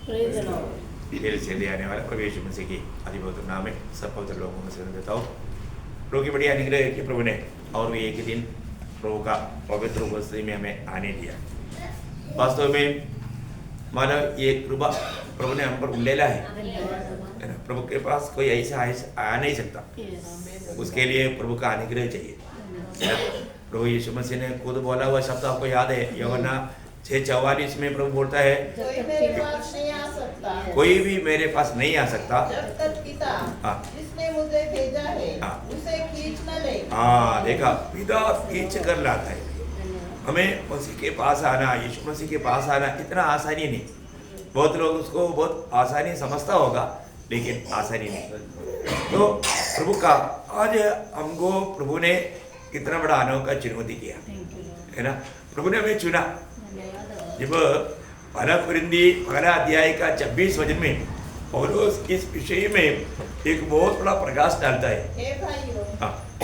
फिर से ले आने वाला प्रभु यीशु मसीह की अति पवित्र नाम में सब पवित्र लोगों में से देता हूँ। प्रभु की बड़ी अनुग्रह है कि प्रभु ने और भी एक ही दिन प्रभु का पवित्र उपस्थिति में हमें आने दिया। वास्तव में मानो ये कृपा प्रभु ने हम पर उंडेला है ना। प्रभु के पास कोई ऐसा आ नहीं सकता, उसके लिए प्रभु का अनुग्रह चाहिए। प्रभु यीशु मसीह ने खुद बोला हुआ शब्द आपको याद है, यूहन्ना 6:44 में प्रभु बोलता है कोई भी मेरे पास नहीं आ सकता जब तक पिता जिसने मुझे भेजा है उसे खींच न ले। हाँ देखा, पिता खींच कर लाता है। हमें मसीह के पास आना, यीशु मसीह के पास आना इतना आसानी नहीं। बहुत लोग उसको बहुत आसानी समझता होगा, लेकिन आसानी नहीं। तो प्रभु का आज हमको प्रभु ने कितना बड़ा अनोखा चुनौती किया है ना। प्रभु ने हमें चुना। जब पहला कुरिन्थी पहला अध्याय का 26 वचन में पौलुस इस विषय में एक बहुत बड़ा प्रकाश डालता है। हे भाइयों,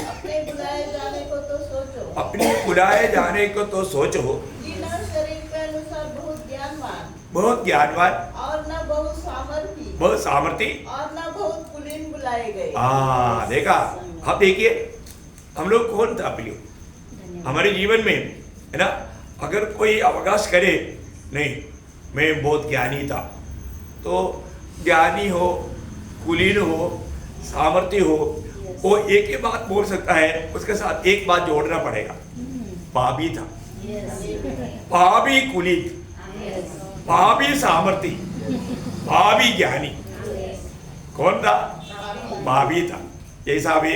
अपने बुलाए जाने को तो सोचो। अपने बुलाए जाने को तो सोचो। जीना शरीर के अनुसार बहुत ज्ञानवान और न बहुत सामर्थी और न बहुत कुलीन बुलाए गए। हाँ देखा, आप देखिए हम लोग कौन था प्रियो हमारे जीवन में है ना। अगर कोई अवकाश करे नहीं मैं बहुत ज्ञानी था, तो ज्ञानी हो, कुलीन हो, सामर्थ्य हो, वो एक ही बात बोल सकता है, उसके साथ एक बात जोड़ना पड़ेगा। पापी था, पापी कुलीन, पापी सामर्थ्य, पापी ज्ञानी। कौन था? पापी था। जैसा भी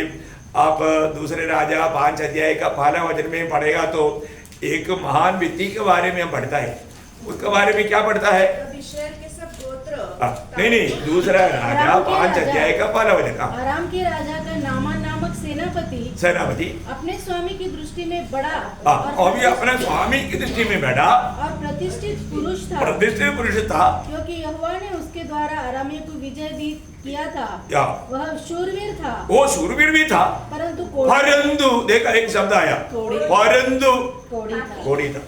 आप दूसरे राजा 5 अध्याय का पहला वचन में पढ़ेगा तो एक महान व्यक्ति के बारे में हम पढ़ता है। उसके बारे में क्या पढ़ता है? के सब गोत्र। नहीं, दूसरा राजा 5 अध्याय का पहला वचन। आराम के राजा का नामान नामक सेनापति अपने स्वामी की दृष्टि में बड़ा और अपने स्वामी की दृष्टि में बड़ा और प्रतिष्ठित पुरुष था, क्योंकि यहोवा ने उसके द्वारा अरामियों को विजय किया था। वह शूरवीर था। वो शूरवीर भी था, परंतु देखा एक शब्द आया, परंतु कोड़ी था।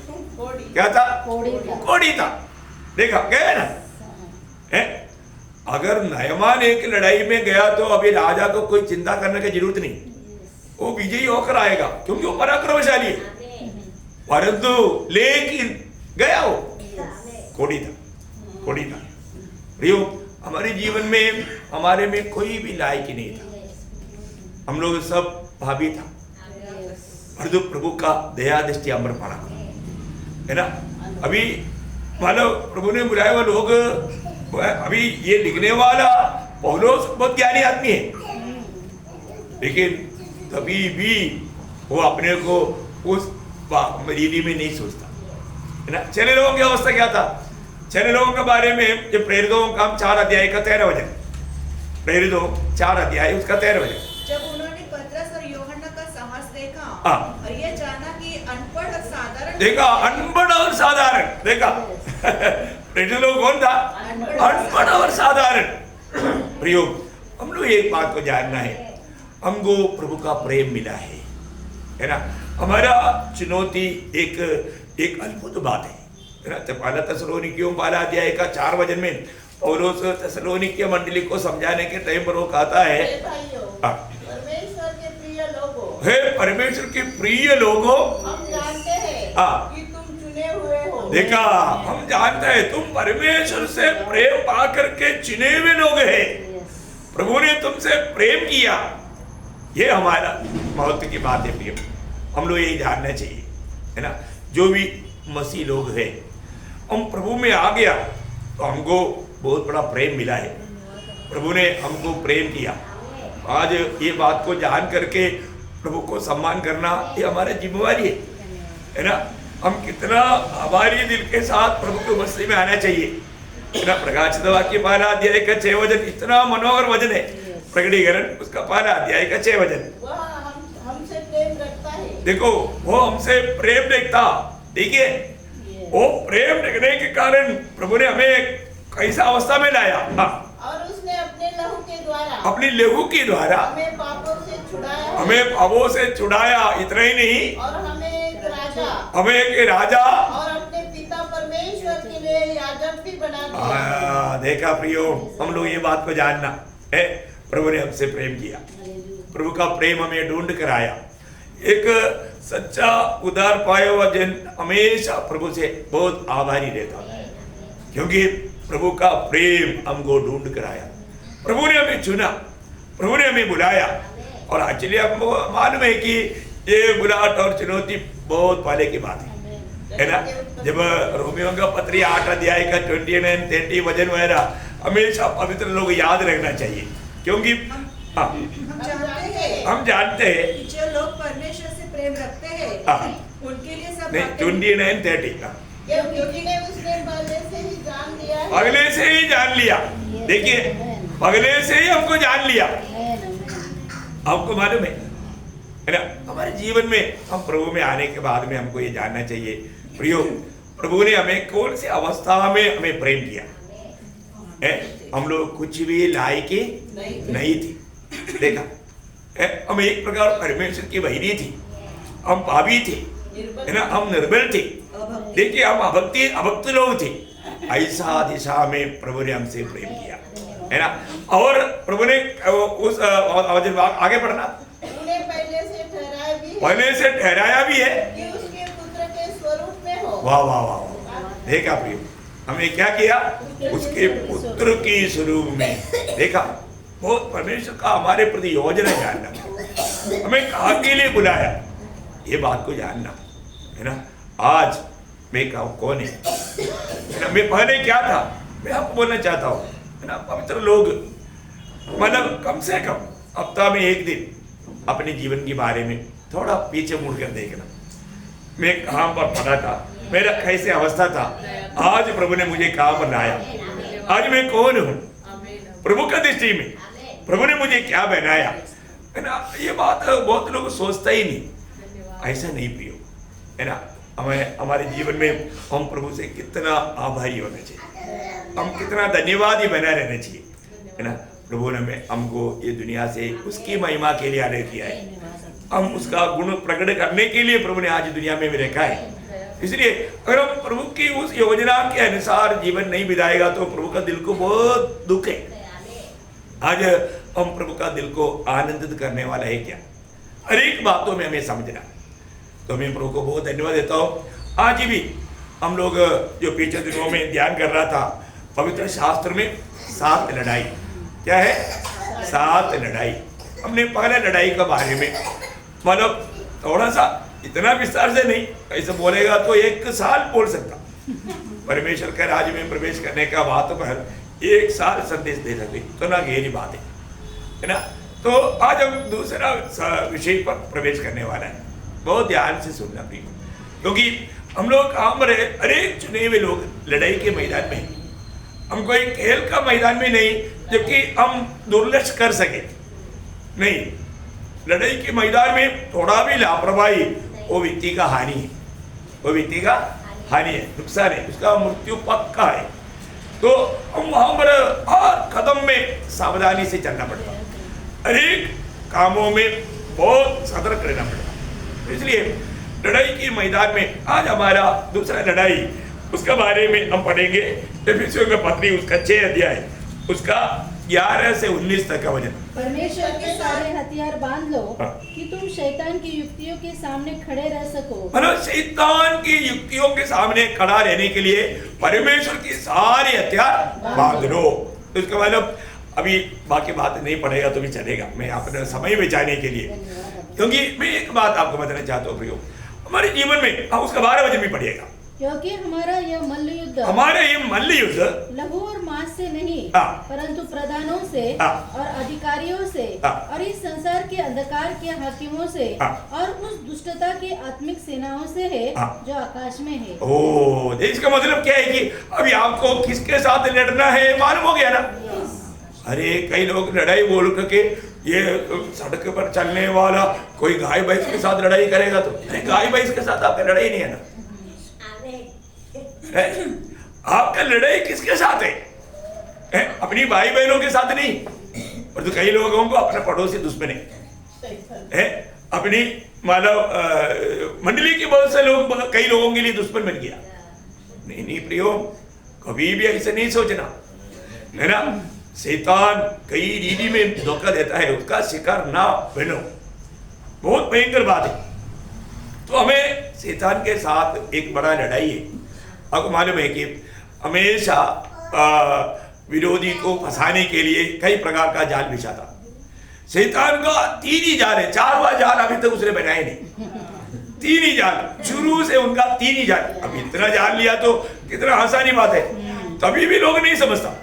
क्या था? कोड़ी था। देखा क्या ना है? अगर नयमान एक लड़ाई में गया तो अभी राजा को कोई चिंता करने की जरूरत नहीं, वो विजयी होकर आएगा क्योंकि वो पराक्रमशाली है। परंतु लेकिन गया वो कोड़ी था। प्रियो, हमारे जीवन में हमारे में कोई भी लायक ही नहीं था। हम लोग सब भाभी था, परंतु प्रभु का दया दृष्टि हम पर पड़ा है ना। अभी मानो प्रभु ने बुलाए हुए लोग, अभी ये लिखने वाला पौलुस बहुत ज्ञानी आदमी है, लेकिन तभी भी वो अपने को उस रीति में नहीं सोचता है ना। चले लोगों की अवस्था क्या था? चले लोगों के बारे में जब प्रेरितों का 4 अध्याय का 13 वचन, प्रेरितों 4 अध्याय उसका 13 वचन। जब उन्होंने पतरस और यूहन्ना का साहस देखा और ये जाना कि अनपढ़ और साधारण, देखा अनपढ़ और साधारण, देखा प्रेरित लोग कौन था? अनपढ़ और साधारण। प्रियो, हम लोग एक बात को जानना है, हमको प्रभु का प्रेम मिला है ना। हमारा चुनौती एक अद्भुत बात है ना। पहला थिस्सलुनीकियों पहला अध्याय का 4 वचन में पौलुस थिस्सलुनीकियों मंडली को समझाने के टाइम पर वो कहता है, परमेश्वर के प्रिय लोगों, हे परमेश्वर के प्रिय लोगों, हम जानते हैं कि तुम चुने हुए हो। देखा, हम जानते हैं तुम परमेश्वर से प्रेम पा करके चुने हुए लोग हैं। प्रभु ने तुमसे प्रेम किया, ये हमारा महत्व की बात है प्रिय। हम लोग यही जानना चाहिए है ना। जो भी मसीह लोग हैं, हम प्रभु में आ गया तो हमको बहुत बड़ा प्रेम मिला है। प्रभु ने हमको प्रेम किया। आज ये बात को जान करके प्रभु को सम्मान करना ये हमारी जिम्मेवारी है ना। हम कितना आभारी दिल के साथ प्रभु के मसीह में आना चाहिए है ना। प्रकाशित वाक्य पहला अध्याय का 6 वचन इतना मनोहर वचन है। प्रकटीकरण उसका पहला अध्याय का 6 वचन। हमसे प्रेम रखता है। देखो, वो हमसे प्रेम रखता। देखिए, वो प्रेम रखने के कारण प्रभु ने हमें कैसा अवस्था में लाया। और उसने अपने लहू के द्वारा हमें पापों से छुड़ाया। इतना ही नहीं, और हमें एक राजा और अपने पिता परमेश्वर के लिए याजक भी बना दिया। देखा प्रियो, हम लोग ये बात को जानना है, प्रभु ने हमसे प्रेम किया, प्रभु का प्रेम हमें ढूंढ कर आया। एक सच्चा उदार पाया हुआ जन हमेशा प्रभु से बहुत आभारी रहता है, क्योंकि प्रभु का प्रेम हमको ढूंढ कर आया। प्रभु ने हमें चुना, प्रभु ने हमें बुलाया। और एक्चुअली हमको मालूम है कि ये बुलाहट और चुनौती बहुत पहले की बात है ना। जब रोमियो का पत्री 8 अध्याय का 29 30 वचन वगैरह हमेशा पवित्र लोग याद रखना चाहिए, क्योंकि हम जानते हैं कि जो लोग परमेश्वर से प्रेम रखते हैं उनके लिए सब नहीं, 29 30 क्योंकि उसने पहले से ही जान लिया है। पहले से ही जान लिया। देखिए, पहले से ही हमको जान लिया। आपको मालूम है ना, हमारे जीवन में हम प्रभु में आने के बाद में हमको ये जानना चाहिए प्रियो, प्रभु ने हमें कौन सी अवस्था में हमें प्रेम किया है। हम लोग कुछ भी लायक नहीं थी। देखा, हम एक प्रकार परमेश्वर की बहिनी थी, हम पापी थे, है ना, हम निर्बल थे। देखिए, हम अभक्त लोग थे। ऐसा दिशा में प्रभु ने हमसे प्रेम किया, है ना। और प्रभु ने उस आगे बढ़ना, उन्हें पहले से ठहराया भी है कि उसके पुत्र के स्वरूप में हो। वाह वाह वाह। देखा प्रिय, हमने क्या किया, उसके पुत्र की स्वरूप में। देखा, बहुत परमेश्वर का हमारे प्रति योजना जानना, हमें कहाँ के लिए बुलाया, ये बात को जानना, है ना। आज मैं कौन है ना, मैं पहले क्या था, मैं आपको बोलना चाहता हूँ, है ना। पवित्र लोग मतलब कम से कम हफ्ता में एक दिन अपने जीवन के बारे में थोड़ा पीछे मुड़ कर देखना। मैं कहाँ पर पड़ा था, मेरा कैसे अवस्था था, आज प्रभु ने मुझे कहाँ पर लाया, आज मैं कौन हूँ प्रभु का दृष्टि में, प्रभु ने मुझे क्या बनाया, है ना। ये बात बहुत लोग सोचता ही नहीं। ऐसा नहीं प्रियो, है ना। हमें हमारे जीवन में हम प्रभु से कितना आभारी होना चाहिए, हम कितना धन्यवाद ही बना रहना चाहिए, है ना। प्रभु ने हमको ये दुनिया से उसकी महिमा के लिए आने किया है, हम उसका गुण प्रकट करने के लिए प्रभु ने आज दुनिया में भी रखा है। इसलिए अगर हम प्रभु की उस योजना के अनुसार जीवन नहीं बिताएगा तो प्रभु का दिल को बहुत दुख है। आज हम प्रभु का दिल को आनंदित करने वाला है क्या, हर एक बातों में हमें समझना। तो मैं प्रभु को बहुत धन्यवाद देता हूँ। आज भी हम लोग जो पिछले दिनों में ध्यान कर रहा था, पवित्र शास्त्र में 7 लड़ाई, क्या है 7 लड़ाई। हमने पहले लड़ाई के बारे में मतलब थोड़ा सा, इतना विस्तार से नहीं, ऐसे बोलेगा तो 1 साल बोल सकता। परमेश्वर के राज्य में प्रवेश करने का बात पर 1 साल संदेश दे सकते, तो ना गहरी बात है ना। तो आज हम दूसरा विषय पर प्रवेश करने वाला है, बहुत ध्यान से सुनना प्रिय, क्योंकि हम लोग अनेक चुने हुए लोग लड़ाई के मैदान में, हम कोई खेल का मैदान में नहीं जबकि हम दुर्लक्ष्य कर सके नहीं। लड़ाई के मैदान में थोड़ा भी लापरवाही वो व्यक्ति का हानि है, वो व्यक्ति का हानि है, नुकसान है, उसका मृत्यु पक्का है। तो हम वहां पर हर कदम में सावधानी से चलना पड़ता, अनेक कामों में बहुत सतर्क रहना पड़ता। इसलिए लड़ाई के मैदान में आज हमारा दूसरा लड़ाई, उसके बारे में हम पढ़ेंगे एफिसियों की पत्री, उसका 6 अध्याय, उसका 11 से 19 तक का वचन। परमेश्वर के सारे हथियार बांध लो कि तुम शैतान की युक्तियों के सामने खड़े रह सको। मतलब शैतान की युक्तियों के सामने खड़ा रहने के लिए परमेश्वर की सारे हथियार बांध लो। तो इसका मतलब अभी बाकी बात नहीं पड़ेगा तो भी चलेगा, मैं अपने समय बचाने के लिए, क्योंकि मैं एक बात आपको बताना चाहता हूँ प्रियो, हमारे जीवन में उसका 12 वचन भी पड़ेगा, क्योंकि हमारा यह मल्ल युद्ध लहू और मांस से नहीं परंतु प्रधानों से और अधिकारियों से और इस संसार के अंधकार के हाकिमों से और उस दुष्टता की आत्मिक सेनाओं से है जो आकाश में है। ओ, इसका मतलब क्या है कि अभी आपको किसके साथ लड़ना है मालूम हो गया ना। अरे कई लोग लड़ाई बोल करके ये सड़क पर चलने वाला कोई गाय भैंस के साथ लड़ाई करेगा तो, अरे गाय भैंस के साथ आपका लड़ाई नहीं है ना, आपका लड़ाई किसके साथ है? अपनी भाई बहनों के साथ नहीं, और तो कई लोगों को अपने पड़ोसी दुश्मन है, अपनी मानव मंडली के बहुत से लोग कई लोगों के लिए दुश्मन बन गया। नहीं प्रियो, कभी भी ऐसे नहीं सोचना। है ना। शैतान कई रीति में धोखा देता है, उसका शिकार ना बनो, बहुत भयंकर बात है। तो हमें शैतान के साथ एक बड़ा लड़ाई है। आपको मालूम है कि हमेशा विरोधी को फंसाने के लिए कई प्रकार का जाल बिछाता। शैतान का 3 ही जाल है, 4वां जाल अभी तक उसने बनाए नहीं। 3 ही जाल, शुरू से उनका 3 ही जाल। अब इतना जाल लिया तो कितना आसानी बात है, तभी भी लोग नहीं समझता।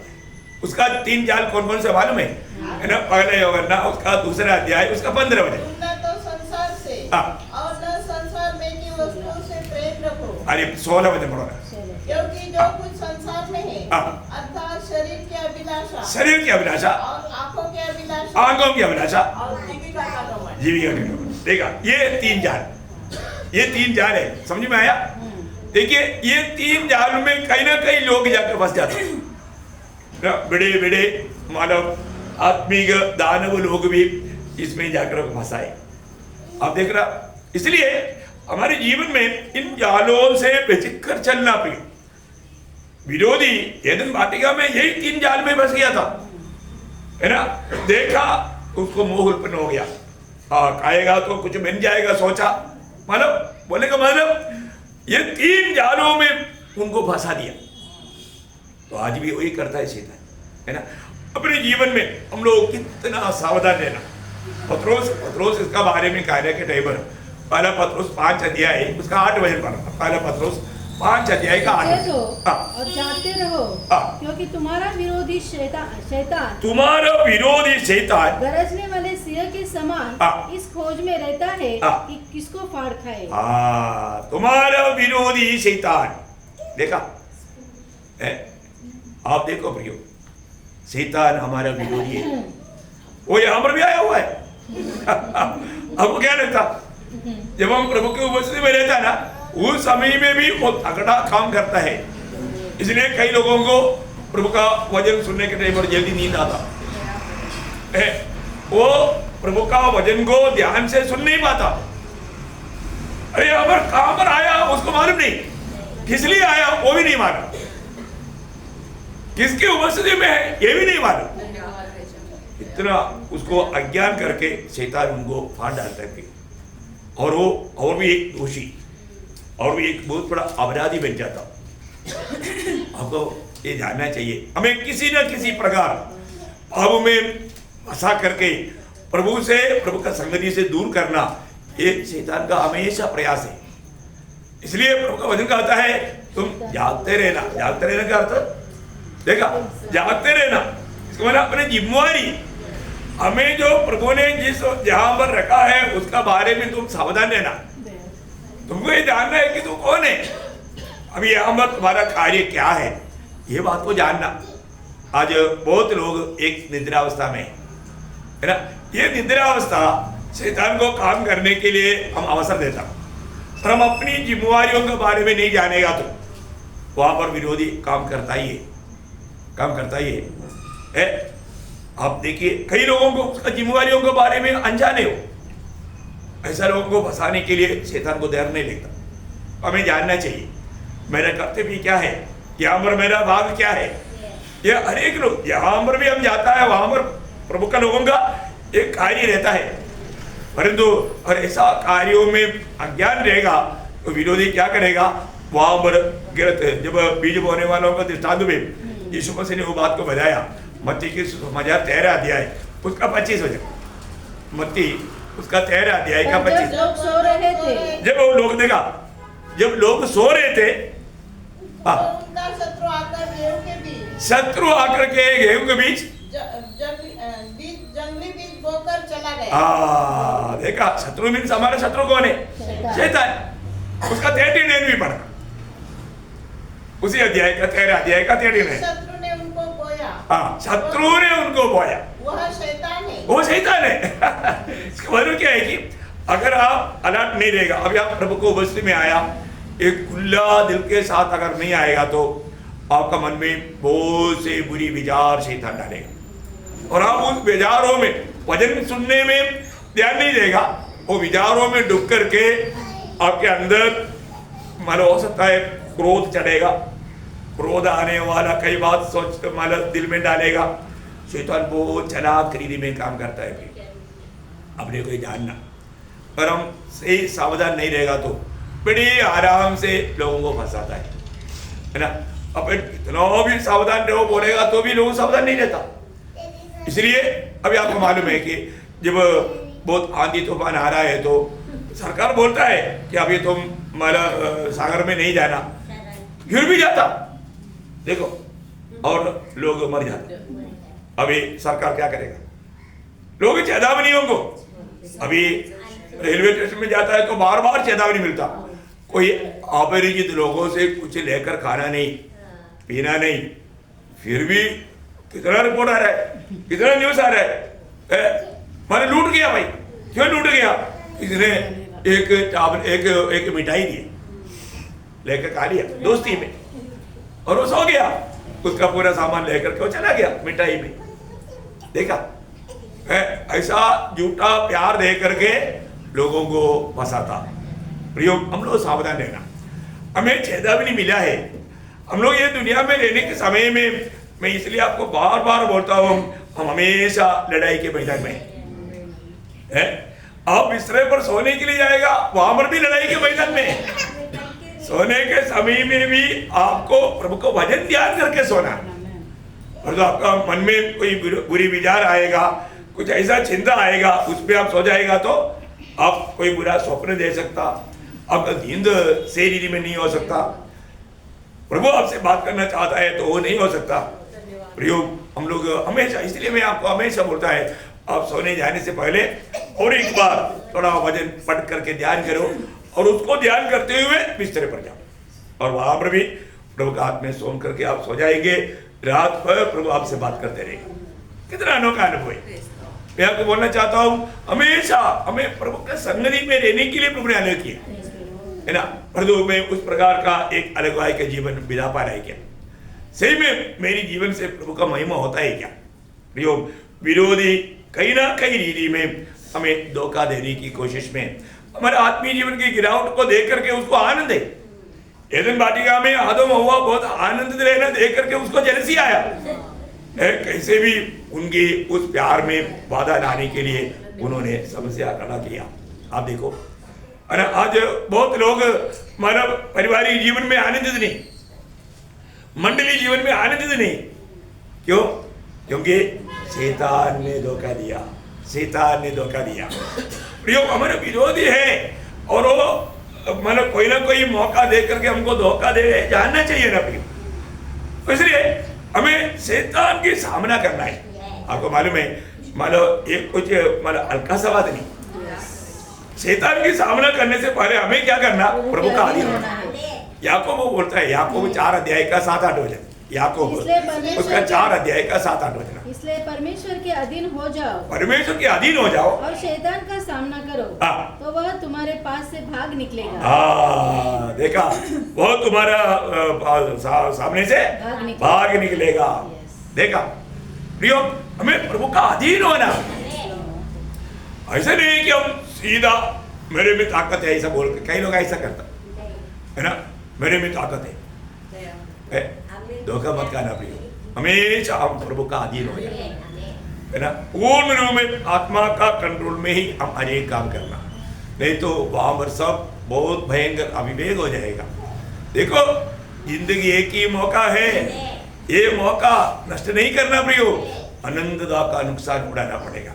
उसका 3 जाल कौन कौन से मालूम है ना। पहले यूहन्ना उसका 2 अध्याय उसका 15 वचन। न तो संसार से और न संसार में की वस्तुओं से प्रेम रखो। अरे 16 वचन पढ़ो ना। क्योंकि जो कुछ संसार में है अर्थात शरीर की अभिलाषा, शरीर की अभिलाषा और आंखों की अभिलाषा, आंखों की अभिलाषा और जीविका का घमंड। जीविका के घमंड। देखा, ये 3 जाल, ये 3 जाल है। समझ में आया? देखिए, ये 3 जाल में कहीं ना कहीं लोग जाकर फंस जाते हैं। बड़े बड़े मानव आत्मिक दानव लोग भी इसमें जाकर फंसाए। आप देख रहा, इसलिए हमारे जीवन में इन जालों से बच कर चलना पड़ेगा। विरोधी एदन वाटिका में यही 3 जाल में फंस गया था, है ना। देखा, उसको मोह उत्पन्न हो गया, खाएगा तो कुछ बन जाएगा सोचा, मतलब बोलेगा मतलब ये 3 जालों में उनको फंसा दिया। तो आज भी वही करता है शैतान, है ना। अपने जीवन में हम लोग कितना सावधान रहना। पत्रोस इसका बारे में कार्य के टाइम पर पहला पत्रोस 5 अध्याय उसका 8 वचन पढ़ा। पहला पत्रोस 5 अध्याय का 8 और जागते रहो, क्योंकि तुम्हारा विरोधी शैतान विरोधी शैतान गरजने वाले सिंह के समान इस खोज में रहता है कि किसको फाड़ खाए। तुम्हारा विरोधी शैतान, देखा है? आप देखो प्रियो, शैतान हमारा विरोधी है, वो यहाँ पर भी आया हुआ है। आपको क्या लगता, जब हम प्रभु की उपस्थिति में रहता है ना, उस समय में भी वो तगड़ा काम करता है। इसलिए कई लोगों को प्रभु का वचन सुनने के टाइम पर जल्दी नींद आता है, वो प्रभु का वचन को ध्यान से सुन नहीं पाता। अरे यहाँ पर कहां पर आया उसको मालूम नहीं, किस लिए आया वो भी नहीं मालूम, किसकी उपस्थिति में है ये भी नहीं मालूम। इतना उसको अज्ञान करके शैतान उनको फाड़ डालता है, और वो और भी एक दोषी और भी एक बहुत बड़ा अपराधी बन जाता। आपको ये जानना चाहिए, हमें किसी न किसी प्रकार पाप में फंसा करके प्रभु का संगति से दूर करना, ये शैतान का हमेशा प्रयास है। इसलिए प्रभु का वचन कहता है तुम जागते रहना। जागते रहने का अर्थ देखा, जागते रहना इसको मतलब अपनी जिम्मेवारी, हमें जो प्रभु ने जिस जहां पर रखा है उसका बारे में तुम सावधान रहना। तुमको ये जानना है कि तुम कौन है, अभी यहाँ पर तुम्हारा कार्य क्या है, ये बात को जानना। आज बहुत लोग एक निद्रावस्था में है ना। ये निद्रावस्था शैतान को काम करने के लिए हम अवसर देता, पर हम अपनी जिम्मेवारियों के बारे में नहीं जानेगा तो वहां पर विरोधी काम करता ही है। आप देखिए, कई लोगों को उसका जिम्मेवारियों के बारे में अनजाने हो, ऐसा लोगों को फंसाने के लिए शैतान को देर नहीं लगता। हमें जानना चाहिए मेरा कर्तव्य क्या है, यहाँ पर मेरा भाग क्या है। ये हर एक लोग यहाँ पर भी हम जाता है, वहां पर प्रभु का लोगों का एक कार्य रहता है, परंतु और ऐसा कार्यों में अज्ञान रहेगा तो विरोधी क्या करेगा, वहां पर गिरत। जब बीज बोने वालों का दृष्टांत में यीशु मसीह ने वो बात को बताया, मत्ती की समाचार 13 अध्याय उसका 25 वचन, मत्ती उसका 13 अध्याय का 25। लोग सो रहे थे, जब वो लोग देखा, जब लोग सो रहे थे, शत्रु आकर के गेहूं के बीच जंगली बीज बोकर चला गया। देखा, शत्रु मीन्स हमारा शत्रु कौन है, शैतान। उसका 39 भी पढ़ा, उसी अध्याय का 13 अध्याय का 39। शत्रु ने उनको बोया, शत्रु ने उनको बोया, वह शैतान है, वो शैतान है। इसका मतलब क्या है कि अगर आप अलर्ट नहीं रहेगा, अभी आप प्रभु को उपस्थिति में आया, एक खुला दिल के साथ अगर नहीं आएगा तो आपका मन में बहुत से बुरी विचार शैतान डालेगा, और आप उस विचारों में वचन सुनने में ध्यान नहीं देगा, वो विचारों में डूब करके आपके अंदर मन हो सकता है क्रोध चढ़ेगा, क्रोध आने वाला कई बात सोच मतलब दिल में डालेगा। शैतान बहुत चालाक तरीके में काम करता है भाई, अपने को ही जानना। पर हम सही सावधान नहीं रहेगा तो बड़ी आराम से लोगों को फंसाता है ना। अब कितना भी सावधान रहो बोलेगा तो भी लोग सावधान नहीं रहता। इसलिए अभी आपको मालूम है कि जब बहुत आंधी तूफान आ रहा है तो सरकार बोलता है कि अभी तुम सागर में नहीं जाना, गिर भी जाता देखो, और लोग मर जाते। अभी सरकार क्या करेगा? लोग चेतावनियों को, अभी रेलवे स्टेशन में जाता है तो बार बार चेतावनी मिलता, कोई अपरिचित लोगों से कुछ लेकर खाना नहीं पीना नहीं। फिर भी कितना रिपोर्ट आ रहा है, कितना न्यूज आ रहा है, मैंने लूट गया भाई। क्यों लूट गया? इसने एक मिठाई दी लेकर खा लिया दोस्ती में और वो सो गया, उसका पूरा सामान लेकर के वो चला गया मिठाई में। देखा ऐसा झूठा प्यार दे करके लोगों को फंसाता। प्रयोग हम लोग सावधान रहना, हमें चेतावनी मिला है। हम लोग ये दुनिया में रहने के समय में, मैं इसलिए आपको बार बार बोलता हूँ, हम हमेशा लड़ाई के मैदान में है। आप बिस्तरे पर सोने के लिए जाएगा, वहां पर भी लड़ाई के मैदान में। सोने के समय में भी आपको प्रभु को भजन ध्यान करके सोना। और तो आपका मन में कोई बुरी विचार आएगा, कुछ ऐसा चिंता आएगा, उस पर आप सो जाएगा तो आप कोई बुरा स्वप्न दे सकता, आपका नींद सही में नहीं हो सकता। प्रभु आपसे बात करना चाहता है तो वो नहीं हो सकता। प्रयोग हम लोग हमेशा, इसलिए मैं आपको हमेशा बोलता है, आप सोने जाने से पहले और एक बार थोड़ा भजन पढ़ करके ध्यान करो, और उसको ध्यान करते हुए बिस्तरे पर जाओ, और वहां पर भी प्रभु का हाथ में सोन करके आप सो जाएंगे। रात भर प्रभु आपसे बात करते रहेंगे। कितना अनोखा अनुभव है। मैं आपको बोलना चाहता हूँ, हमेशा हमें प्रभु के संगति में रहने के लिए प्रभु ने अलग किया है ना। प्रभु में उस प्रकार का एक अलग वाय का जीवन बिता पा रहा है क्या? सही में मेरी जीवन से प्रभु का महिमा होता है क्या? प्रयोग विरोधी कहीं ना कहीं रीति में हमें धोखा देने की कोशिश में, हमारे आत्मीय जीवन की गिरावट को देख करके उसको आनंद है। एदन वाटिका में आदम हव्वा बहुत आनंदित रहना देख करके उसको जेलसी आया, कैसे भी उनकी उस प्यार में बाधा लाने के लिए उन्होंने समस्या खड़ा किया। आप देखो और आज बहुत लोग मानव पारिवारिक जीवन में आनंदित नहीं, मंडली जीवन में आनंदित नहीं। क्यों? क्योंकि शैतान ने धोखा दिया, शैतान ने धोखा दिया। प्रयोग हमारे विरोधी है और वो मतलब कोई ना कोई मौका दे करके हमको धोखा दे जानना चाहिए ना प्रयोग। इसलिए हमें शैतान की सामना करना है। आपको मालूम है, मानो ये कुछ मतलब हल्का सा बात नहीं। शैतान की सामना करने से पहले हमें क्या करना? प्रभु का अधीन होना। याकूब बोलता है, याकूब 4 अध्याय का 7-8 वचन, याकूब उसका 4 अध्याय का 7-8 वचन। इसलिए परमेश्वर के अधीन हो जाओ, परमेश्वर के अधीन हो जाओ और शैतान का सामना करो, तो वह तुम्हारे पास से भाग निकलेगा। देखा, वो तुम्हारा सामने से भाग निकलेगा। देखा प्रियो, हमें प्रभु का अधीन होना। ऐसा नहीं कि हम सीधा मेरे में ताकत है ऐसा बोल के, कई लोग ऐसा करता है ना, मेरे में ताकत है। धोखा मत करना प्रियो, हमेशा हम प्रभु का अधीन हो जाए है ना। पूर्ण रूप में आत्मा का कंट्रोल में ही हम अनेक काम करना, नहीं तो वहां पर सब बहुत भयंकर अविवेक हो जाएगा। देखो जिंदगी एक ही मौका है, ये मौका नष्ट नहीं करना प्रियो, अनंतता का नुकसान उड़ाना पड़ेगा।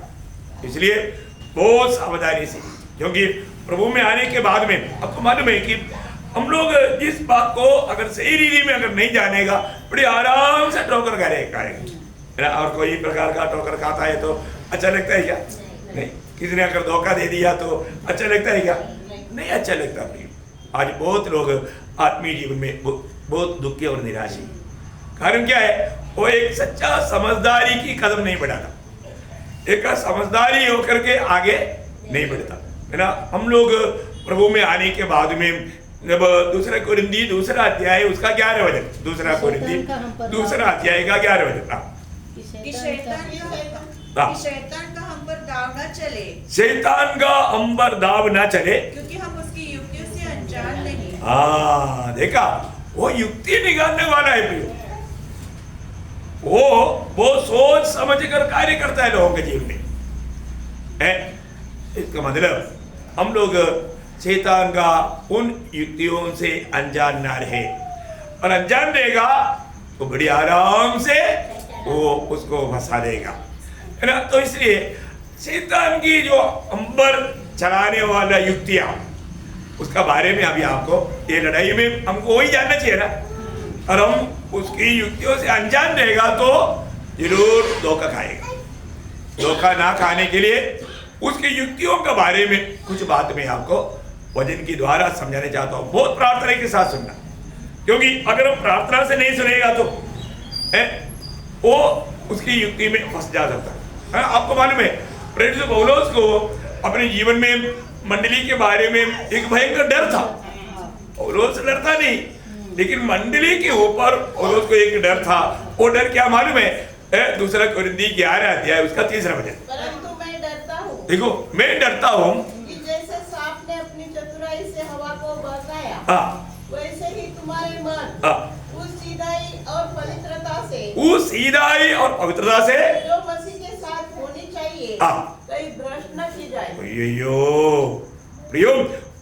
इसलिए बहुत सावधानी से, क्योंकि प्रभु में आने के बाद में आपको मालूम है कि हम लोग जिस बात को अगर सही रीति में अगर नहीं जानेगा, बड़ी आराम से ठोकर खाएगा। और कोई प्रकार का ठोकर खाता है तो अच्छा लगता है क्या? नहीं। किसी ने अगर धोखा दे दिया तो अच्छा लगता है क्या? नहीं अच्छा लगता। आज बहुत लोग आत्मीय जीवन में बहुत दुखी और निराशी। कारण क्या है? वो एक सच्चा समझदारी की कदम नहीं बढ़ाता, एक समझदारी होकर के आगे नहीं बढ़ता है ना। हम लोग प्रभु में आने के बाद में जब दूसरा कोरिन्थी 2 अध्याय उसका 11 वचन, दूसरा कोरिन्थी 2 अध्याय का 11 वचन, कि शैतान का हम पर दाव न चले, शैतान का हम पर दाव न चले, क्योंकि हम उसकी युक्तियों से अनजान नहीं। देखा, वो युक्ति निकालने वाला है प्रियो। वो सोच समझ कर कार्य करता है लोगों के जीवन में। इसका मतलब हम लोग शैतान का उन युक्तियों से अनजान ना रहे, और अनजान रहेगा तो बड़ी आराम से वो उसको फंसा देगा, है ना। तो इसलिए शैतान की जो अंबर चलाने वाला युक्तियां, उसका बारे में अभी आपको ये लड़ाई में हमको वही जानना चाहिए ना। और हम उसकी युक्तियों से अनजान रहेगा तो जरूर धोखा खाएगा। धोखा ना खाने के लिए उसकी युक्तियों के बारे में कुछ बात में आपको वचन के द्वारा समझाने चाहता हूँ। बहुत प्रार्थना के साथ सुनना, क्योंकि अगर हम प्रार्थना से नहीं सुनेगा तो वो उसकी युक्ति में फंस जा सकता है। आपको मालूम है प्रेरित पौलुस को अपने जीवन में मंडली के बारे में एक भयंकर डर था। पौलुस डरता नहीं, लेकिन मंडली के ऊपर पौलुस को एक डर था। वो डर क्या मालूम है? दूसरा कोरिन्थी 11 अध्याय उसका 3रा वचन। परंतु मैं डरता हूँ, देखो, मैं डरता हूँ कि जैसे सांप ने अपनी चतुराई से हवा को बहकाया, वैसे ही तुम्हारे मन उस सीधाई और पवित्रता से जो मसीह के साथ होनी चाहिए कहीं भ्रष्ट न की जाए। प्रियो,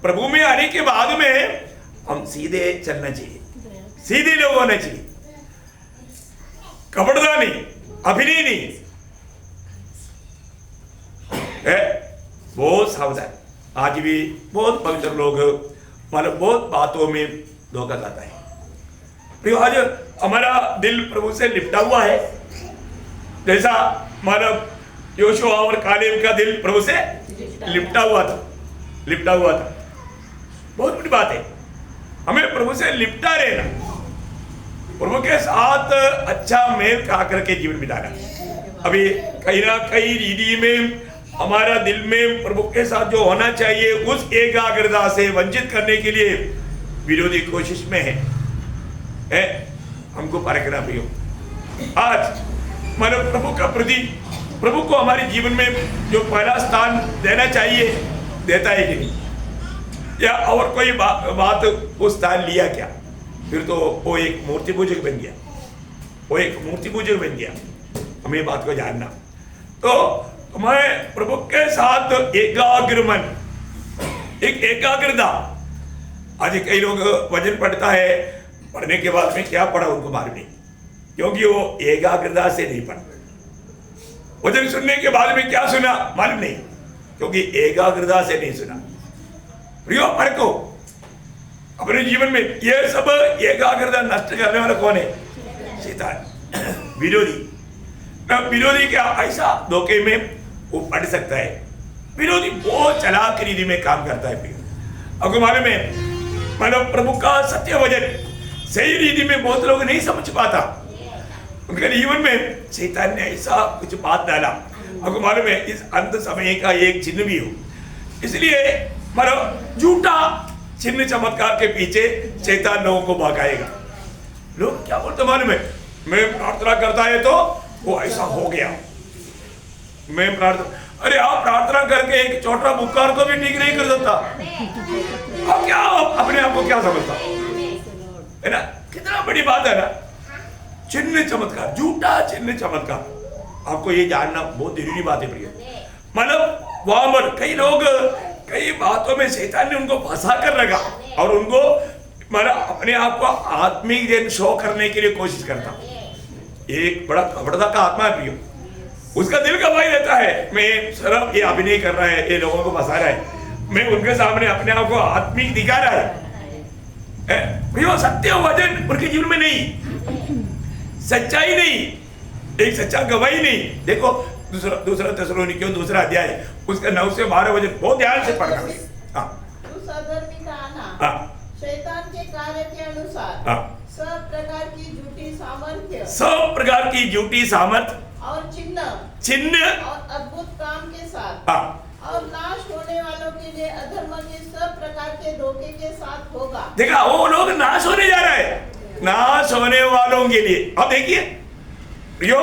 प्रभु में आने के बाद में हम सीधे चलना चाहिए, सीधे लोग होने चाहिए, कपड़दा नहीं, अभिनय नहीं है। बहुत सावधान। आज भी बहुत पवित्र लोग मतलब बहुत बातों में धोखा खाता है। प्रियो, आज हमारा दिल प्रभु से लिपटा हुआ है, जैसा मानव योशुआ और कालेब का दिल प्रभु से लिपटा हुआ था। बहुत बड़ी बात है, हमें प्रभु से लिपटा रहना, प्रभु के साथ अच्छा मेल खा करके जीवन बिताना। अभी कहीं ना कहीं रीति में हमारा दिल में प्रभु के साथ जो होना चाहिए उस एकाग्रता से वंचित करने के लिए विरोधी कोशिश में है। हमको परखना प्रियो। आज मानव प्रभु का प्रति, प्रभु को हमारे जीवन में जो पहला स्थान देना चाहिए देता है कि नहीं, या और कोई बात उस स्थान लिया क्या? फिर तो वो एक मूर्ति पूजक बन गया, हमें बात को जानना। तो हमें प्रभु के साथ एकाग्र मन, एक एकाग्रता। आज कई लोग वचन पढ़ता है, पढ़ने के बाद में क्या पढ़ा उनको मालूम नहीं, क्योंकि वो एकाग्रता से नहीं पढ़ा। वचन सुनने के बाद में क्या सुना मालूम नहीं, क्योंकि एकाग्रता से नहीं सुना। प्रियो, परखो अपने जीवन में। ये सब एकाग्रता नष्ट करने वाला कौन है? शैतान, विरोधी क्या ऐसा धोखे में वो पढ़ सकता है। विरोधी बहुत चालाक रीति में काम करता है। आपको मालूम है, मानव प्रभु का सत्य वचन सही रीति में बहुत लोग नहीं समझ पाता। उनके जीवन में शैतान ने ऐसा कुछ बात डाला। आपको मालूम है, इस अंत समय का एक चिन्ह भी हो, इसलिए मानो झूठा चिन्ह चमत्कार के पीछे शैतान लोगों को भगाएगा। लोग क्या बोलते मालूम है? मैं प्रार्थना करता है तो वो ऐसा हो गया। मैं प्रार्थना, अरे आप प्रार्थना करके एक छोटा बुखार को भी ठीक नहीं कर सकता। आप क्या अपने आप को क्या समझता है ना? कितना बड़ी बात है ना। चिन्ह चमत्कार, झूठा चिन्ह चमत्कार, आपको ये जानना बहुत जरूरी बात है प्रिय। मतलब वहां पर कई लोग कई बातों में शैतान ने उनको फंसा कर रखा और उनको मतलब अपने आप को आत्मिक जन शो करने के लिए कोशिश करता। एक बड़ा कपड़दा का आत्मा है प्रियो, उसका दिल गवाही रहता है, मैं सिर्फ ये अभिनय कर रहा है, ये लोगों को फंसा रहा है, मैं उनके सामने अपने आप को आत्मिक दिखा रहा है। प्रियो, सत्य वचन उनके जीवन में नहीं, सच्चाई नहीं, एक सच्चा गवाही नहीं। देखो दूसरा थिस्सलुनीकियों 2 अध्याय उसका 9 से 12 वचन बहुत ध्यान से पढ़ना। उस अधर्मी का आना शैतान के कार्य के अनुसार सब प्रकार की झूठी सामर्थ्य और चिन्ह और अद्भुत काम के साथ और नाश होने वालों के लिए अधर्म के सब प्रकार के धोखे के साथ होगा। देखा, वो लोग नाश होने जा रहा है, नाश होने वालों के लिए। अब देखिए प्रियो,